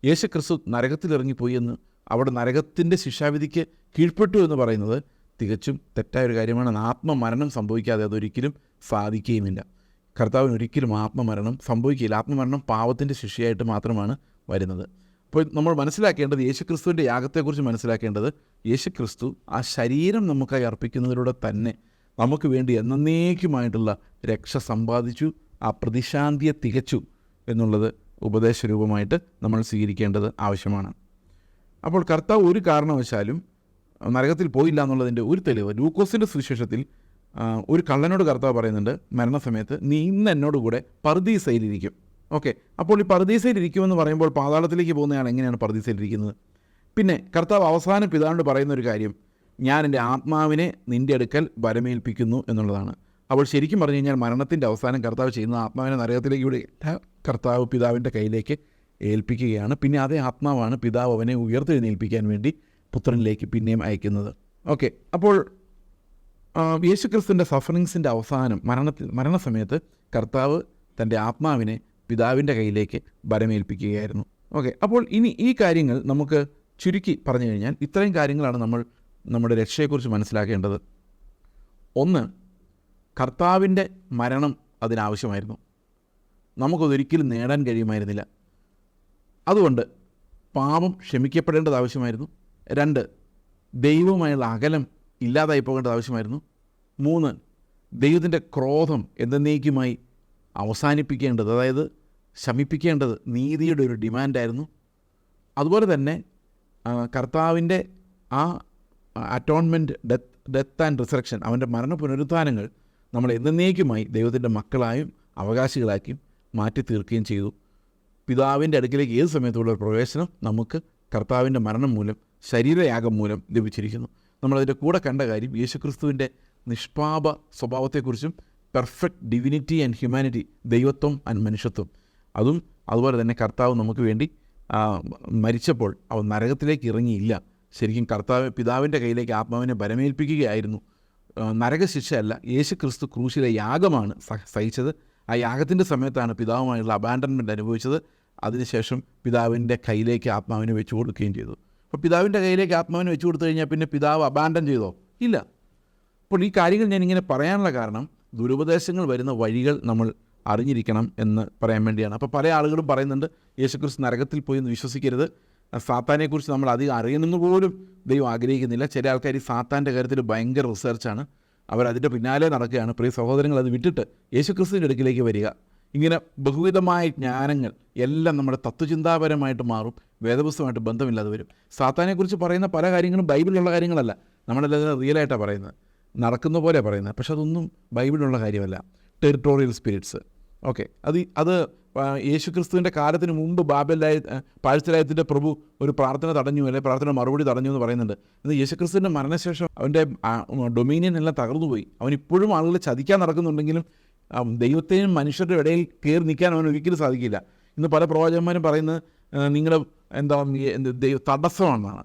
യേശുക്രിസ്തു നരകത്തിലിറങ്ങിപ്പോയി എന്ന്, അവിടെ നരകത്തിൻ്റെ ശിക്ഷാവിധിക്ക് കീഴ്പ്പെട്ടു എന്ന് പറയുന്നത് തികച്ചും തെറ്റായൊരു കാര്യമാണ്. ആത്മമരണം സംഭവിക്കാതെ അതൊരിക്കലും സാധിക്കുകയുമില്ല. കർത്താവിന് ഒരിക്കലും ആത്മമരണം സംഭവിക്കില്ല. ആത്മമരണം പാവത്തിൻ്റെ ശിക്ഷയായിട്ട് മാത്രമാണ് വരുന്നത്. അപ്പോൾ നമ്മൾ മനസ്സിലാക്കേണ്ടത്, യേശുക്രിസ്തുവിൻ്റെ യാഗത്തെക്കുറിച്ച് മനസ്സിലാക്കേണ്ടത്, യേശുക്രിസ്തു ആ ശരീരം നമുക്കായി അർപ്പിക്കുന്നതിലൂടെ തന്നെ നമുക്ക് വേണ്ടി എന്നേക്കുമായിട്ടുള്ള രക്ഷ സമ്പാദിച്ചു, ആ പ്രതിശാന്തിയെ തികച്ചു എന്നുള്ളത് ഉപദേശരൂപമായിട്ട് നമ്മൾ സ്വീകരിക്കേണ്ടത് ആവശ്യമാണ്. അപ്പോൾ കർത്താവ് ഒരു കാരണവശാലും നരകത്തിൽ പോയില്ല എന്നുള്ളതിൻ്റെ ഒരു തെളിവ് ലൂക്കോസിൻ്റെ സുവിശേഷത്തിൽ ഒരു കള്ളനോട് കർത്താവ് പറയുന്നുണ്ട്, മരണസമയത്ത് നീ ഇന്ന് എന്നോട് കൂടെ പർദീസയിലിരിക്കും. ഓക്കെ, അപ്പോൾ ഈ പർദീസയിലിരിക്കുമെന്ന് പറയുമ്പോൾ പാതാളത്തിലേക്ക് പോകുന്നയാൾ എങ്ങനെയാണ് പർദീസയിലിരിക്കുന്നത്? പിന്നെ കർത്താവ് അവസാനം പിതാവിനോട് പറയുന്ന ഒരു കാര്യം, ഞാൻ എൻ്റെ ആത്മാവിനെ നിൻ്റെ അടുക്കൽ വരമേൽപ്പിക്കുന്നു എന്നുള്ളതാണ്. അപ്പോൾ ശരിക്കും പറഞ്ഞു കഴിഞ്ഞാൽ മരണത്തിൻ്റെ അവസാനം കർത്താവ് ചെയ്യുന്ന ആത്മാവിനെ നരകത്തിലേക്ക് വിടുകയില്ല, കർത്താവ് പിതാവിൻ്റെ കയ്യിലേക്ക് ഏൽപ്പിക്കുകയാണ്. പിന്നെ അതേ ആത്മാവാണ് പിതാവ് അവനെ ഉയർത്തെഴുന്നേൽപ്പിക്കാൻ വേണ്ടി പുത്രനിലേക്ക് പിന്നെയും അയക്കുന്നത്. ഓക്കെ, അപ്പോൾ യേശുക്രിസ്തുവിൻ്റെ സഫറിങ്സിൻ്റെ അവസാനം മരണസമയത്ത് കർത്താവ് തൻ്റെ ആത്മാവിനെ പിതാവിൻ്റെ കയ്യിലേക്ക് വരമേൽപ്പിക്കുകയായിരുന്നു. ഓക്കെ, അപ്പോൾ ഇനി ഈ കാര്യങ്ങൾ നമുക്ക് ചുരുക്കി പറഞ്ഞു കഴിഞ്ഞാൽ ഇത്രയും കാര്യങ്ങളാണ് നമ്മൾ നമ്മുടെ രക്ഷയെക്കുറിച്ച് മനസ്സിലാക്കേണ്ടത്. ഒന്ന്, കർത്താവിൻ്റെ മരണം അതിനാവശ്യമായിരുന്നു, നമുക്കതൊരിക്കലും നേടാൻ കഴിയുമായിരുന്നില്ല. അതുകൊണ്ട് പാപം ക്ഷമിക്കപ്പെടേണ്ടത് ആവശ്യമായിരുന്നു. 2, ദൈവവുമായുള്ള അകലം ഇല്ലാതായി പോകേണ്ടത് ആവശ്യമായിരുന്നു. 3, ദൈവത്തിൻ്റെ ക്രോധം എന്നേക്കുമായി അവസാനിപ്പിക്കേണ്ടത്, അതായത് ശമിപ്പിക്കേണ്ടത് നീതിയുടെ ഒരു ഡിമാൻഡായിരുന്നു. അതുപോലെ തന്നെ കർത്താവിൻ്റെ ആ അറ്റോൺമെൻറ്റ്, ഡെത്ത് ആൻഡ് റിസറക്ഷൻ, അവൻ്റെ മരണ പുനരുത്ഥാനങ്ങൾ നമ്മൾ എന്നേക്കുമായി ദൈവത്തിൻ്റെ മക്കളായും അവകാശികളാക്കിയും മാറ്റി തീർക്കുകയും ചെയ്തു. പിതാവിൻ്റെ അടുക്കിലേക്ക് ഏത് സമയത്തുള്ള പ്രവേശനം നമുക്ക് കർത്താവിൻ്റെ മരണം മൂലം, ശരീരയാഗം മൂലം ലഭിച്ചിരിക്കുന്നു. നമ്മളതിൻ്റെ കൂടെ കണ്ട കാര്യം യേശുക്രിസ്തുവിൻ്റെ നിഷ്പാപ സ്വഭാവത്തെക്കുറിച്ചും പെർഫെക്റ്റ് ഡിവിനിറ്റി ആൻഡ് ഹ്യൂമാനിറ്റി, ദൈവത്വം ആൻഡ് മനുഷ്യത്വം, അതുപോലെ തന്നെ കർത്താവ് നമുക്ക് വേണ്ടി മരിച്ചപ്പോൾ അവൻ നരകത്തിലേക്ക് ഇറങ്ങിയില്ല. ശരിക്കും കർത്താവ് പിതാവിൻ്റെ കയ്യിലേക്ക് ആത്മാവിനെ ബലമേൽപ്പിക്കുകയായിരുന്നു. നരകശിക്ഷയല്ല, യേശുക്രിസ്തു ക്രൂശിലെ യാഗമാണ് സഹിച്ചത്. ആ യാഗത്തിൻ്റെ സമയത്താണ് പിതാവുമായുള്ള അബാൻഡൻമെൻറ്റ് അനുഭവിച്ചത്. അതിനുശേഷം പിതാവിൻ്റെ കയ്യിലേക്ക് ആത്മാവിനെ വെച്ചു കൊടുക്കുകയും ചെയ്തു. അപ്പോൾ പിതാവിൻ്റെ കയ്യിലേക്ക് ആത്മാവിനെ വെച്ചു കൊടുത്തു കഴിഞ്ഞാൽ പിന്നെ പിതാവ് അബാൻഡൻ ചെയ്തോ? ഇല്ല. അപ്പോൾ ഈ കാര്യങ്ങൾ ഞാനിങ്ങനെ പറയാനുള്ള കാരണം, ദുരുപദേശങ്ങൾ വരുന്ന വഴികൾ നമ്മൾ അറിഞ്ഞിരിക്കണം എന്ന് പറയാൻ വേണ്ടിയാണ്. അപ്പോൾ പല ആളുകളും പറയുന്നുണ്ട് യേശുക്രിസ്തു നരകത്തിൽ പോയി എന്ന് വിശ്വസിക്കരുത്, സാത്താനെക്കുറിച്ച് നമ്മൾ അധികം അറിയണമെന്ന് പോലും ദൈവം ആഗ്രഹിക്കുന്നില്ല. ചില ആൾക്കാർ ഈ സാത്താൻ്റെ കാര്യത്തിൽ ഭയങ്കര റിസർച്ചാണ്, അവരതിൻ്റെ പിന്നാലെ നടക്കുകയാണ്. പ്രിയ സഹോദരങ്ങൾ, അത് വിട്ടിട്ട് യേശുക്രിസ്തുവിൻ്റെ അടുക്കിലേക്ക് വരിക. ഇങ്ങനെ ബഹുവിധമായ ജ്ഞാനങ്ങൾ എല്ലാം നമ്മുടെ തത്വചിന്താപരമായിട്ട് മാറും, വേദപുസ്തകമായിട്ട് ബന്ധമില്ലാതെ വരും. സാത്താനെക്കുറിച്ച് പറയുന്ന പല കാര്യങ്ങളും ബൈബിളിലുള്ള കാര്യങ്ങളല്ല, നമ്മളെല്ലാം റിയലായിട്ടാണ് പറയുന്നത്, നടക്കുന്ന പോലെ പറയുന്നത്. പക്ഷെ അതൊന്നും ബൈബിളിലുള്ള കാര്യമല്ല. ടെറിട്ടോറിയൽ സ്പിരിറ്റ്സ്, ഓക്കെ, അത് യേശുക്രിസ്തുവിൻ്റെ കാലത്തിന് മുമ്പ് പാഴ്ചരായത്തിൻ്റെ പ്രഭു ഒരു പ്രാർത്ഥന തടഞ്ഞു, അല്ലെങ്കിൽ പ്രാർത്ഥന മറുപടി തടഞ്ഞു എന്ന് പറയുന്നുണ്ട്. ഇന്ന് യേശുക്രിസ്തുവിൻ്റെ മരണശേഷം അവൻ്റെ ഡൊമീനിയൻ എല്ലാം തകർന്നുപോയി. അവൻ ഇപ്പോഴും ആളുകളെ ചതിക്കാൻ നടക്കുന്നുണ്ടെങ്കിലും ദൈവത്തെയും മനുഷ്യരുടെ ഇടയിൽ കയറി നിൽക്കാൻ അവന് ഒരിക്കലും സാധിക്കില്ല. ഇന്ന് പല പ്രവാചകന്മാരും പറയുന്നത് നിങ്ങൾ തടസ്സമാണെന്നാണ്.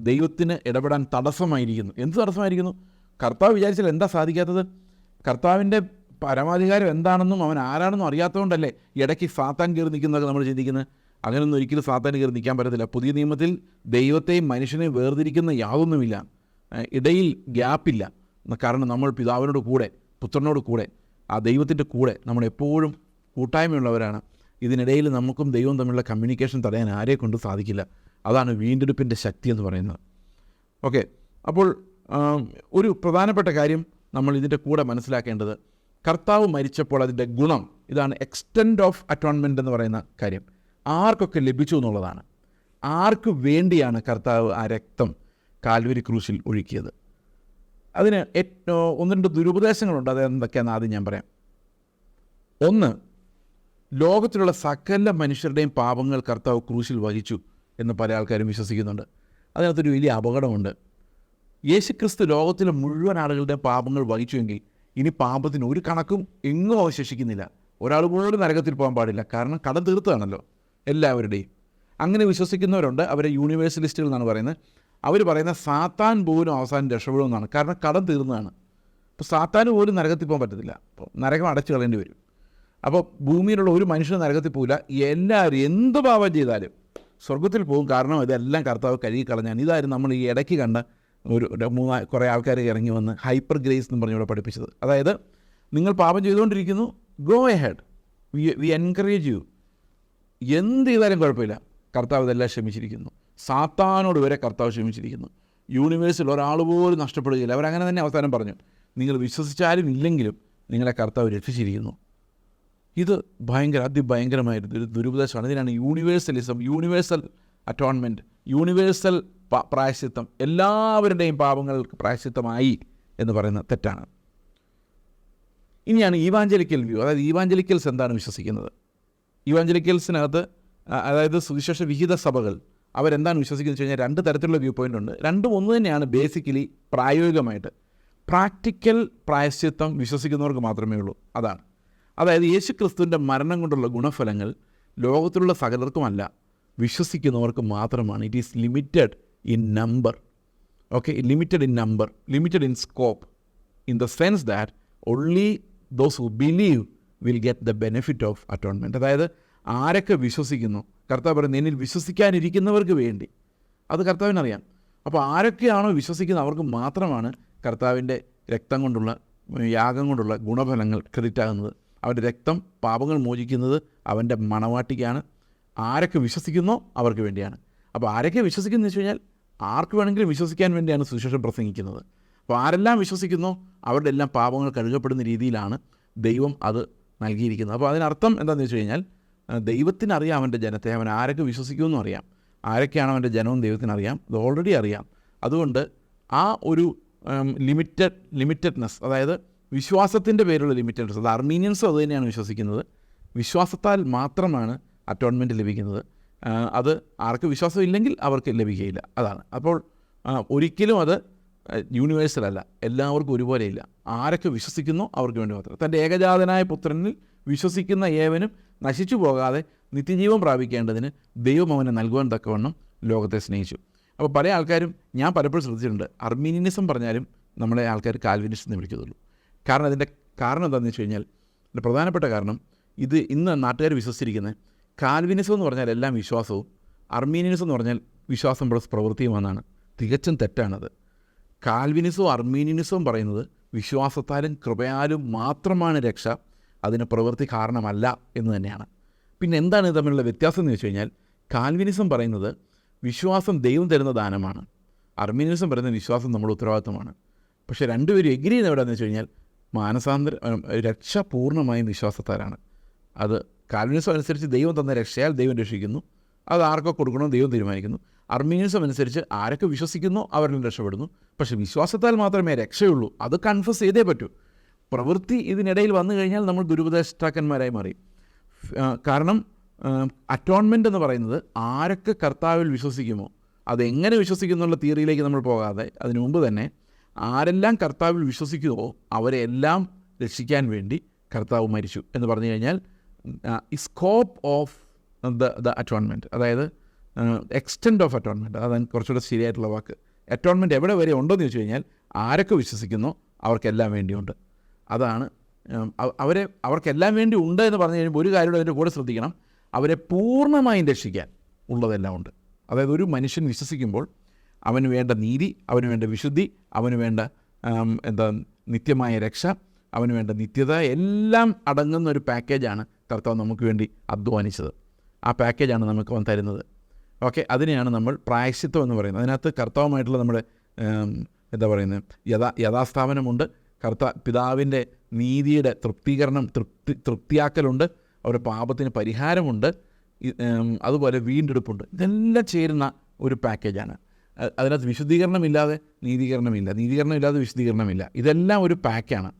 ദൈവത്തിന് ഇടപെടാൻ തടസ്സമായിരിക്കുന്നു. എന്ത് തടസ്സമായിരിക്കുന്നു? കർത്താവ് വിചാരിച്ചാൽ എന്താ സാധിക്കാത്തത്? കർത്താവിൻ്റെ പരമാധികാരം എന്താണെന്നും അവൻ ആരാണെന്നും അറിയാത്തതുകൊണ്ടല്ലേ ഇടയ്ക്ക് സാത്താൻ കയറി നിൽക്കുന്നതൊക്കെ നമ്മൾ ചിന്തിക്കുന്നത്. അങ്ങനെയൊന്നും ഒരിക്കലും സാത്താൻ കയറി നിൽക്കാൻ പറ്റത്തില്ല. പുതിയ നിയമത്തിൽ ദൈവത്തെയും മനുഷ്യനെയും വേർതിരിക്കുന്ന യാതൊന്നുമില്ല, ഇടയിൽ ഗ്യാപ്പില്ല. കാരണം നമ്മൾ പിതാവിനോട് കൂടെ, പുത്രനോട് കൂടെ, ആ ദൈവത്തിൻ്റെ കൂടെ നമ്മളെപ്പോഴും കൂട്ടായ്മയുള്ളവരാണ്. ഇതിനിടയിൽ നമുക്കും ദൈവവും തമ്മിലുള്ള കമ്മ്യൂണിക്കേഷൻ തടയാൻ ആരെ കൊണ്ട് സാധിക്കില്ല. അതാണ് വീണ്ടെടുപ്പിൻ്റെ ശക്തി എന്ന് പറയുന്നത്. ഓക്കെ, അപ്പോൾ ഒരു പ്രധാനപ്പെട്ട കാര്യം നമ്മൾ ഇതിൻ്റെ കൂടെ മനസ്സിലാക്കേണ്ടത്, കർത്താവ് മരിച്ചപ്പോൾ അതിൻ്റെ ഗുണം ഇതാണ്. എക്സ്റ്റെൻഡ് ഓഫ് അറ്റോൺമെൻറ്റ് എന്ന് പറയുന്ന കാര്യം ആർക്കൊക്കെ ലഭിച്ചു എന്നുള്ളതാണ്. ആർക്ക് വേണ്ടിയാണ് കർത്താവ് ആ രക്തം കാൽവരി ക്രൂശിൽ ഒഴുക്കിയത്? അതിന് ഒന്ന് രണ്ട് ദുരുപദേശങ്ങളുണ്ട്. അത് എന്തൊക്കെയാണെന്ന് ആദ്യം ഞാൻ പറയാം. ഒന്ന്, ലോകത്തിലുള്ള സകല മനുഷ്യരുടെയും പാപങ്ങൾ കർത്താവ് ക്രൂശിൽ വഹിച്ചു എന്ന് പല ആൾക്കാരും വിശ്വസിക്കുന്നുണ്ട്. അതിനകത്തൊരു വലിയ അപകടമുണ്ട്. യേശുക്രിസ്തു ലോകത്തിലെ മുഴുവൻ ആളുകളുടെയും പാപങ്ങൾ വഹിച്ചുവെങ്കിൽ ഇനി പാപത്തിന് ഒരു കണക്കും എങ്ങും അവശേഷിക്കുന്നില്ല. ഒരാൾ പോലും നരകത്തിൽ പോകാൻ പാടില്ല. കാരണം കടം തീർത്തതാണല്ലോ എല്ലാവരുടെയും. അങ്ങനെ വിശ്വസിക്കുന്നവരുണ്ട്. അവരെ യൂണിവേഴ്സലിസ്റ്റുകൾ എന്നാണ് പറയുന്നത്. അവർ പറയുന്ന സാത്താൻ പോലും അവസാനം രക്ഷപ്പെടുമെന്നാണ്. കാരണം കടം തീർന്നതാണ്. അപ്പോൾ സാത്താന് പോലും നരകത്തിൽ പോകാൻ പറ്റത്തില്ല. അപ്പോൾ നരകം അടച്ചു കളയേണ്ടി വരും. അപ്പോൾ ഭൂമിയിലുള്ള ഒരു മനുഷ്യന് നരകത്തിൽ പോകില്ല. എല്ലാവരും എന്ത് പാപം ചെയ്താലും സ്വർഗത്തിൽ പോകും. കാരണം ഇതെല്ലാം കർത്താവ് കഴുകി കളഞ്ഞാണ്. ഇതായിരുന്നു നമ്മൾ ഈ ഇടയ്ക്ക് കണ്ട കുറേ ആൾക്കാർ ഇറങ്ങി വന്ന് ഹൈപ്പർ ഗ്രേസ് എന്ന് പറഞ്ഞ് ഇവിടെ പഠിപ്പിച്ചത്. അതായത് നിങ്ങൾ പാപം ചെയ്തുകൊണ്ടിരിക്കുന്നു, go ahead, we encourage you, എന്ത് ചെയ്താലും കുഴപ്പമില്ല, കർത്താവ് ഇതെല്ലാം ക്ഷമിച്ചിരിക്കുന്നു. സാത്താനോട് വരെ കർത്താവ് ക്ഷമിച്ചിരിക്കുന്നു. യൂണിവേഴ്സിൽ ഒരാൾ പോലും നഷ്ടപ്പെടുകയില്ല. അവരങ്ങനെ തന്നെ അവസാനം പറഞ്ഞു, നിങ്ങൾ വിശ്വസിച്ചാലും ഇല്ലെങ്കിലും നിങ്ങളെ കർത്താവ് രക്ഷിച്ചിരിക്കുന്നു. ഇത് അതിഭയങ്കരമായൊരു ദുരുപദേശമാണ്. ഇതിനാണ് യൂണിവേഴ്സലിസം, യൂണിവേഴ്സൽ അറ്റോൺമെൻറ്റ്, യൂണിവേഴ്സൽ പ്രായശ്ചിത്തം, എല്ലാവരുടെയും പാപങ്ങൾക്ക് പ്രായശ്ചിത്തമായി എന്ന് പറയുന്നത് തെറ്റാണ്. ഇനിയാണ് ഈവാഞ്ചലിക്കൽ വ്യൂ. അതായത് ഈവാഞ്ചലിക്കൽസ് എന്താണ് വിശ്വസിക്കുന്നത്? ഈവാഞ്ചലിക്കൽസിനകത്ത്, അതായത് സുവിശേഷ വിഹിത സഭകൾ, അവരെന്താണ് വിശ്വസിക്കുന്നത് വെച്ച് കഴിഞ്ഞാൽ രണ്ട് തരത്തിലുള്ള വ്യൂ പോയിൻ്റ് ഉണ്ട്. രണ്ടും ഒന്ന് തന്നെയാണ് ബേസിക്കലി. പ്രായോഗികമായിട്ട് പ്രാക്ടിക്കൽ പ്രായശ്ചിത്തം വിശ്വസിക്കുന്നവർക്ക് മാത്രമേ ഉള്ളൂ. അതായത് യേശുക്രിസ്തുവിൻ്റെ മരണം കൊണ്ടുള്ള ഗുണഫലങ്ങൾ ലോകത്തിലുള്ള സകലർക്കുമല്ല, വിശ്വസിക്കുന്നവർക്ക് മാത്രമാണ്. It is limited in number. Okay, limited in number, limited in scope, in the sense that only those who believe will get the benefit of atonement. അതായത് ആരൊക്കെ വിശ്വസിക്കുന്നു, കർത്താവ് പറയുന്നത് എന്നിൽ വിശ്വസിക്കാനിരിക്കുന്നവർക്ക് വേണ്ടി, അത് കർത്താവിനറിയാം. അപ്പോൾ ആരൊക്കെയാണോ വിശ്വസിക്കുന്നത് അവർക്ക് മാത്രമാണ് കർത്താവിൻ്റെ രക്തം കൊണ്ടുള്ള, യാഗം കൊണ്ടുള്ള ഗുണഫലങ്ങൾ ക്രെഡിറ്റ് ആകുന്നത്. അവൻ്റെ രക്തം പാപങ്ങൾ മോചിക്കുന്നത് അവൻ്റെ മണവാട്ടിക്കാണ്. ആരൊക്കെ വിശ്വസിക്കുന്നോ അവർക്ക് വേണ്ടിയാണ്. അപ്പോൾ ആരൊക്കെ വിശ്വസിക്കുന്നത് വെച്ച് കഴിഞ്ഞാൽ ആർക്ക് വേണമെങ്കിലും വിശ്വസിക്കാൻ വേണ്ടിയാണ് സുവിശേഷം പ്രസംഗിക്കുന്നത്. അപ്പോൾ ആരെല്ലാം വിശ്വസിക്കുന്നോ അവരുടെ എല്ലാം പാപങ്ങൾ കഴുകപ്പെടുന്ന രീതിയിലാണ് ദൈവം അത് നൽകിയിരിക്കുന്നത്. അപ്പോൾ അതിനർത്ഥം എന്താണെന്ന് വെച്ച് കഴിഞ്ഞാൽ ദൈവത്തിനറിയാം അവൻ്റെ ജനത്തെ, അവൻ ആരൊക്കെ വിശ്വസിക്കുമെന്നും അറിയാം, ആരൊക്കെയാണ് അവൻ്റെ ജനവും ദൈവത്തിനറിയാം, അത് ഓൾറെഡി അറിയാം. അതുകൊണ്ട് ആ ഒരു ലിമിറ്റഡ്നെസ്, അതായത് വിശ്വാസത്തിൻ്റെ പേരുള്ള ലിമിറ്റഡ്നെസ്, അത് അർമീനിയൻസും അത് തന്നെയാണ് വിശ്വസിക്കുന്നത്. വിശ്വാസത്താൽ മാത്രമാണ് അറ്റോൺമെൻറ്റ് ലഭിക്കുന്നത്. അത് ആർക്ക് വിശ്വാസം ഇല്ലെങ്കിൽ അവർക്ക് ലഭിക്കുകയില്ല. അതാണ്. അപ്പോൾ ഒരിക്കലും അത് യൂണിവേഴ്സലല്ല, എല്ലാവർക്കും ഒരുപോലെയില്ല. ആരൊക്കെ വിശ്വസിക്കുന്നോ അവർക്ക് വേണ്ടി മാത്രം. തൻ്റെ ഏകജാതനായ പുത്രനിൽ വിശ്വസിക്കുന്ന ഏവനും നശിച്ചു പോകാതെ നിത്യജീവൻ പ്രാപിക്കേണ്ടതിന് ദൈവം അവനെ നൽകുവാൻ തക്കവണ്ണം ലോകത്തെ സ്നേഹിച്ചു. അപ്പോൾ പല ആൾക്കാരും, ഞാൻ പലപ്പോഴും ശ്രദ്ധിച്ചിട്ടുണ്ട്, അർമീനിയനിസം പറഞ്ഞാലും നമ്മളെ ആൾക്കാർ കാൽവിനിസ്റ്റ് എന്ന് വിളിക്കത്തുള്ളൂ. കാരണം അതിൻ്റെ കാരണം എന്താണെന്ന് വെച്ച് കഴിഞ്ഞാൽ, അതിൻ്റെ പ്രധാനപ്പെട്ട കാരണം, ഇത് ഇന്ന് നാട്ടുകാർ വിശ്വസിച്ചിരിക്കുന്നത് കാൽവിനിസം എന്ന് പറഞ്ഞാൽ എല്ലാം വിശ്വാസവും, അർമീനിയനിസം എന്ന് പറഞ്ഞാൽ വിശ്വാസം പ്ലസ് പ്രവൃത്തിയുമെന്നാണ്. തികച്ചും തെറ്റാണത്. കാൽവിനിസവും അർമീനിയനിസവും പറയുന്നത് വിശ്വാസത്താലും കൃപയാലും മാത്രമാണ് രക്ഷ, അതിന് പ്രവൃത്തി കാരണമല്ല എന്ന് തന്നെയാണ്. പിന്നെ എന്താണ് തമ്മിലുള്ള വ്യത്യാസം എന്ന് വെച്ച് കഴിഞ്ഞാൽ, കാൽവിനിസം പറയുന്നത് വിശ്വാസം ദൈവം തരുന്ന ദാനമാണ്. അർമീനിസം പറയുന്ന വിശ്വാസം നമ്മുടെ ഉത്തരവാദിത്വമാണ്. പക്ഷേ രണ്ടുപേരും എഗ്രി ചെയ്യുന്ന എവിടെയാണെന്ന് വെച്ച് കഴിഞ്ഞാൽ രക്ഷ പൂർണ്ണമായും വിശ്വാസത്താലാണ്. അത് കാൽവിനിസം അനുസരിച്ച് ദൈവം തന്ന രക്ഷയാൽ ദൈവം രക്ഷിക്കുന്നു, അത് ആർക്കൊക്കെ കൊടുക്കണമെന്ന് ദൈവം തീരുമാനിക്കുന്നു. അർമീനിസം അനുസരിച്ച് ആരൊക്കെ വിശ്വസിക്കുന്നോ അവരിലും രക്ഷപ്പെടുന്നു. പക്ഷേ വിശ്വാസത്താൽ മാത്രമേ രക്ഷയുള്ളൂ. അത് കൺഫസ് ചെയ്തേ പറ്റൂ. പ്രവൃത്തി ഇതിനിടയിൽ വന്നു കഴിഞ്ഞാൽ നമ്മൾ ദുരുപദേഷ്ടാക്കന്മാരായി മാറി. കാരണം അറ്റോൺമെൻ്റ് എന്ന് പറയുന്നത് ആരൊക്കെ കർത്താവിൽ വിശ്വസിക്കുമോ, അതെങ്ങനെ വിശ്വസിക്കുന്നുള്ള തിയറിയിലേക്ക് നമ്മൾ പോകാതെ അതിനു മുമ്പ് തന്നെ ആരെല്ലാം കർത്താവിൽ വിശ്വസിക്കുമോ അവരെ എല്ലാം രക്ഷിക്കാൻ വേണ്ടി കർത്താവ് മരിച്ചു എന്ന് പറഞ്ഞു കഴിഞ്ഞാൽ സ്കോപ്പ് ഓഫ് ദ അറ്റോൺമെൻറ്റ്, അതായത് എക്സ്റ്റെൻറ്റ് ഓഫ് അറ്റോൺമെൻറ്റ്, അതാണ് കുറച്ചുകൂടെ ശരിയായിട്ടുള്ള വാക്ക്. അറ്റോൺമെൻറ്റ് എവിടെ വരെ ഉണ്ടോയെന്ന് ചോദിച്ചു കഴിഞ്ഞാൽ ആരൊക്കെ വിശ്വസിക്കുന്നോ അവർക്കെല്ലാം വേണ്ടിയുണ്ട്. അതാണ് അവർക്കെല്ലാം വേണ്ടി ഉണ്ട് എന്ന് പറഞ്ഞു കഴിയുമ്പോൾ ഒരു കാര്യം അതിൻ്റെ കൂടെ ശ്രദ്ധിക്കണം, അവരെ പൂർണ്ണമായും രക്ഷിക്കാൻ ഉള്ളതെല്ലാം ഉണ്ട്. അതായത് ഒരു മനുഷ്യൻ വിശ്വസിക്കുമ്പോൾ അവന് വേണ്ട നീതി, അവന് വേണ്ട വിശുദ്ധി, അവന് വേണ്ട നിത്യമായ രക്ഷ, അവന് വേണ്ട നിത്യത എല്ലാം അടങ്ങുന്ന ഒരു പാക്കേജാണ് കർത്താവ് നമുക്ക് വേണ്ടി അധ്വാനിച്ചത്. ആ പാക്കേജാണ് നമുക്ക് അവൻ തരുന്നത്. ഓക്കെ, അതിനെയാണ് നമ്മൾ പ്രായശ്ചിത്വം എന്ന് പറയുന്നത്. അതിനകത്ത് കർത്താവുമായിട്ടുള്ള നമ്മുടെ യഥാസ്ഥാപനമുണ്ട്, പിതാവിൻ്റെ നീതിയുടെ തൃപ്തിയാക്കലുണ്ട്, അവരുടെ പാപത്തിന് പരിഹാരമുണ്ട്, അതുപോലെ വീണ്ടെടുപ്പുണ്ട്. ഇതെല്ലാം ചേരുന്ന ഒരു പാക്കേജാണ്. അതിനകത്ത് വിശുദ്ധീകരണമില്ലാതെ നീതീകരണമില്ല, നീതീകരണമില്ലാതെ വിശുദ്ധീകരണമില്ല. ഇതെല്ലാം ഒരു പാക്കാണ്.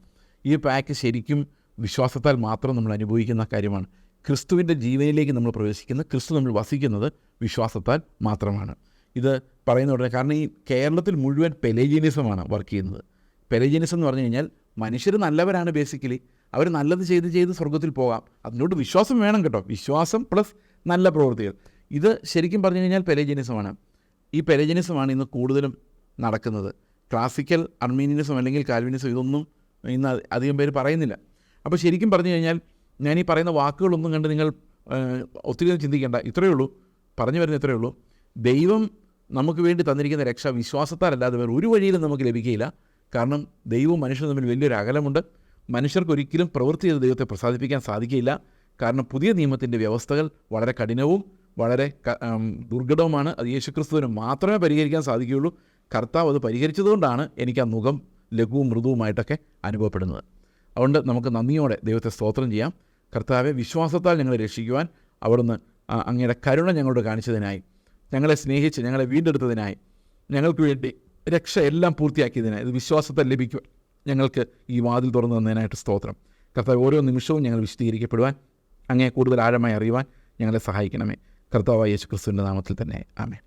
ഈ പാക്ക് ശരിക്കും വിശ്വാസത്താൽ മാത്രം നമ്മൾ അനുഭവിക്കുന്ന കാര്യമാണ്. ക്രിസ്തുവിൻ്റെ ജീവനിലേക്ക് നമ്മൾ പ്രവേശിക്കുന്നത്, ക്രിസ്തു നമ്മൾ വസിക്കുന്നത് വിശ്വാസത്താൽ മാത്രമാണ്. ഇത് പറയുന്ന ഉടനെ, കാരണം ഈ കേരളത്തിൽ മുഴുവൻ പെലേജിയനിസമാണ് വർക്ക് ചെയ്യുന്നത്. പെലേജിയനിസം എന്ന് പറഞ്ഞു കഴിഞ്ഞാൽ മനുഷ്യർ നല്ലവരാണ്, ബേസിക്കലി അവർ നല്ലത് ചെയ്ത് സ്വർഗ്ഗത്തിൽ പോകാം. അതിനോട് വിശ്വാസം വേണം കേട്ടോ, വിശ്വാസം പ്ലസ് നല്ല പ്രവൃത്തികൾ. ഇത് ശരിക്കും പറഞ്ഞു കഴിഞ്ഞാൽ പെലേജിയനിസമാണ്. ഈ പെലേജിയനിസമാണ് ഇന്ന് കൂടുതലും നടക്കുന്നത്. ക്ലാസിക്കൽ അർമീനിയനിസം അല്ലെങ്കിൽ കാൽവിനിസം ഇതൊന്നും ഇന്ന് അധികം പേര് പറയുന്നില്ല. അപ്പോൾ ശരിക്കും പറഞ്ഞു കഴിഞ്ഞാൽ ഞാൻ ഈ പറയുന്ന വാക്കുകളൊന്നും കണ്ട് നിങ്ങൾ ഒത്തിരി ചിന്തിക്കേണ്ട. ഇത്രയേ ഉള്ളൂ, പറഞ്ഞു വരുന്ന ഇത്രയേ ഉള്ളൂ. ദൈവം നമുക്ക് വേണ്ടി തന്നിരിക്കുന്ന രക്ഷ വിശ്വാസത്താലല്ലാതെ വേറെ ഒരു വഴിയിലും നമുക്ക് ലഭിക്കുകയില്ല. കാരണം ദൈവവും മനുഷ്യനും തമ്മിൽ വലിയൊരു അകലമുണ്ട്. മനുഷ്യർക്ക് ഒരിക്കലും പ്രവൃത്തി ചെയ്ത് ദൈവത്തെ പ്രസാദിപ്പിക്കാൻ സാധിക്കില്ല. കാരണം പുതിയ നിയമത്തിൻ്റെ വ്യവസ്ഥകൾ വളരെ കഠിനവും വളരെ ദുർഘടവുമാണ്. അത് യേശുക്രിസ്തുവിന് മാത്രമേ പരിഹരിക്കാൻ സാധിക്കുകയുള്ളൂ. കർത്താവ് അത് പരിഹരിച്ചതുകൊണ്ടാണ് എനിക്ക് ആ മുഖം ലഘുവും മൃദുവുമായിട്ടൊക്കെ അനുഭവപ്പെടുന്നത്. അതുകൊണ്ട് നമുക്ക് നന്ദിയോടെ ദൈവത്തെ സ്തോത്രം ചെയ്യാം. കർത്താവെ, വിശ്വാസത്താൽ ഞങ്ങളെ രക്ഷിക്കുവാൻ അവിടുന്ന് അങ്ങയുടെ കരുണ ഞങ്ങളോട് കാണിച്ചതിനായി, ഞങ്ങളെ സ്നേഹിച്ച് ഞങ്ങളെ വീണ്ടെടുത്തതിനായി, ഞങ്ങൾക്ക് വേണ്ടി രക്ഷ എല്ലാം പൂർത്തിയാക്കിയതിനായി, ഇത് വിശ്വാസത്താൽ ലഭിക്കുവാൻ ഞങ്ങൾക്ക് ഈ വാതിൽ തുറന്നു തന്നതിനായിട്ട് സ്തോത്രം. കർത്താവ്, ഓരോ നിമിഷവും ഞങ്ങൾ വിശദീകരിക്കപ്പെടുവാൻ, അങ്ങയെ കൂടുതൽ ആഴമായി അറിയുവാൻ ഞങ്ങളെ സഹായിക്കണമേ. കർത്താവായ യേശുക്രിസ്തുവിൻ്റെ നാമത്തിൽ തന്നെ ആമേൻ.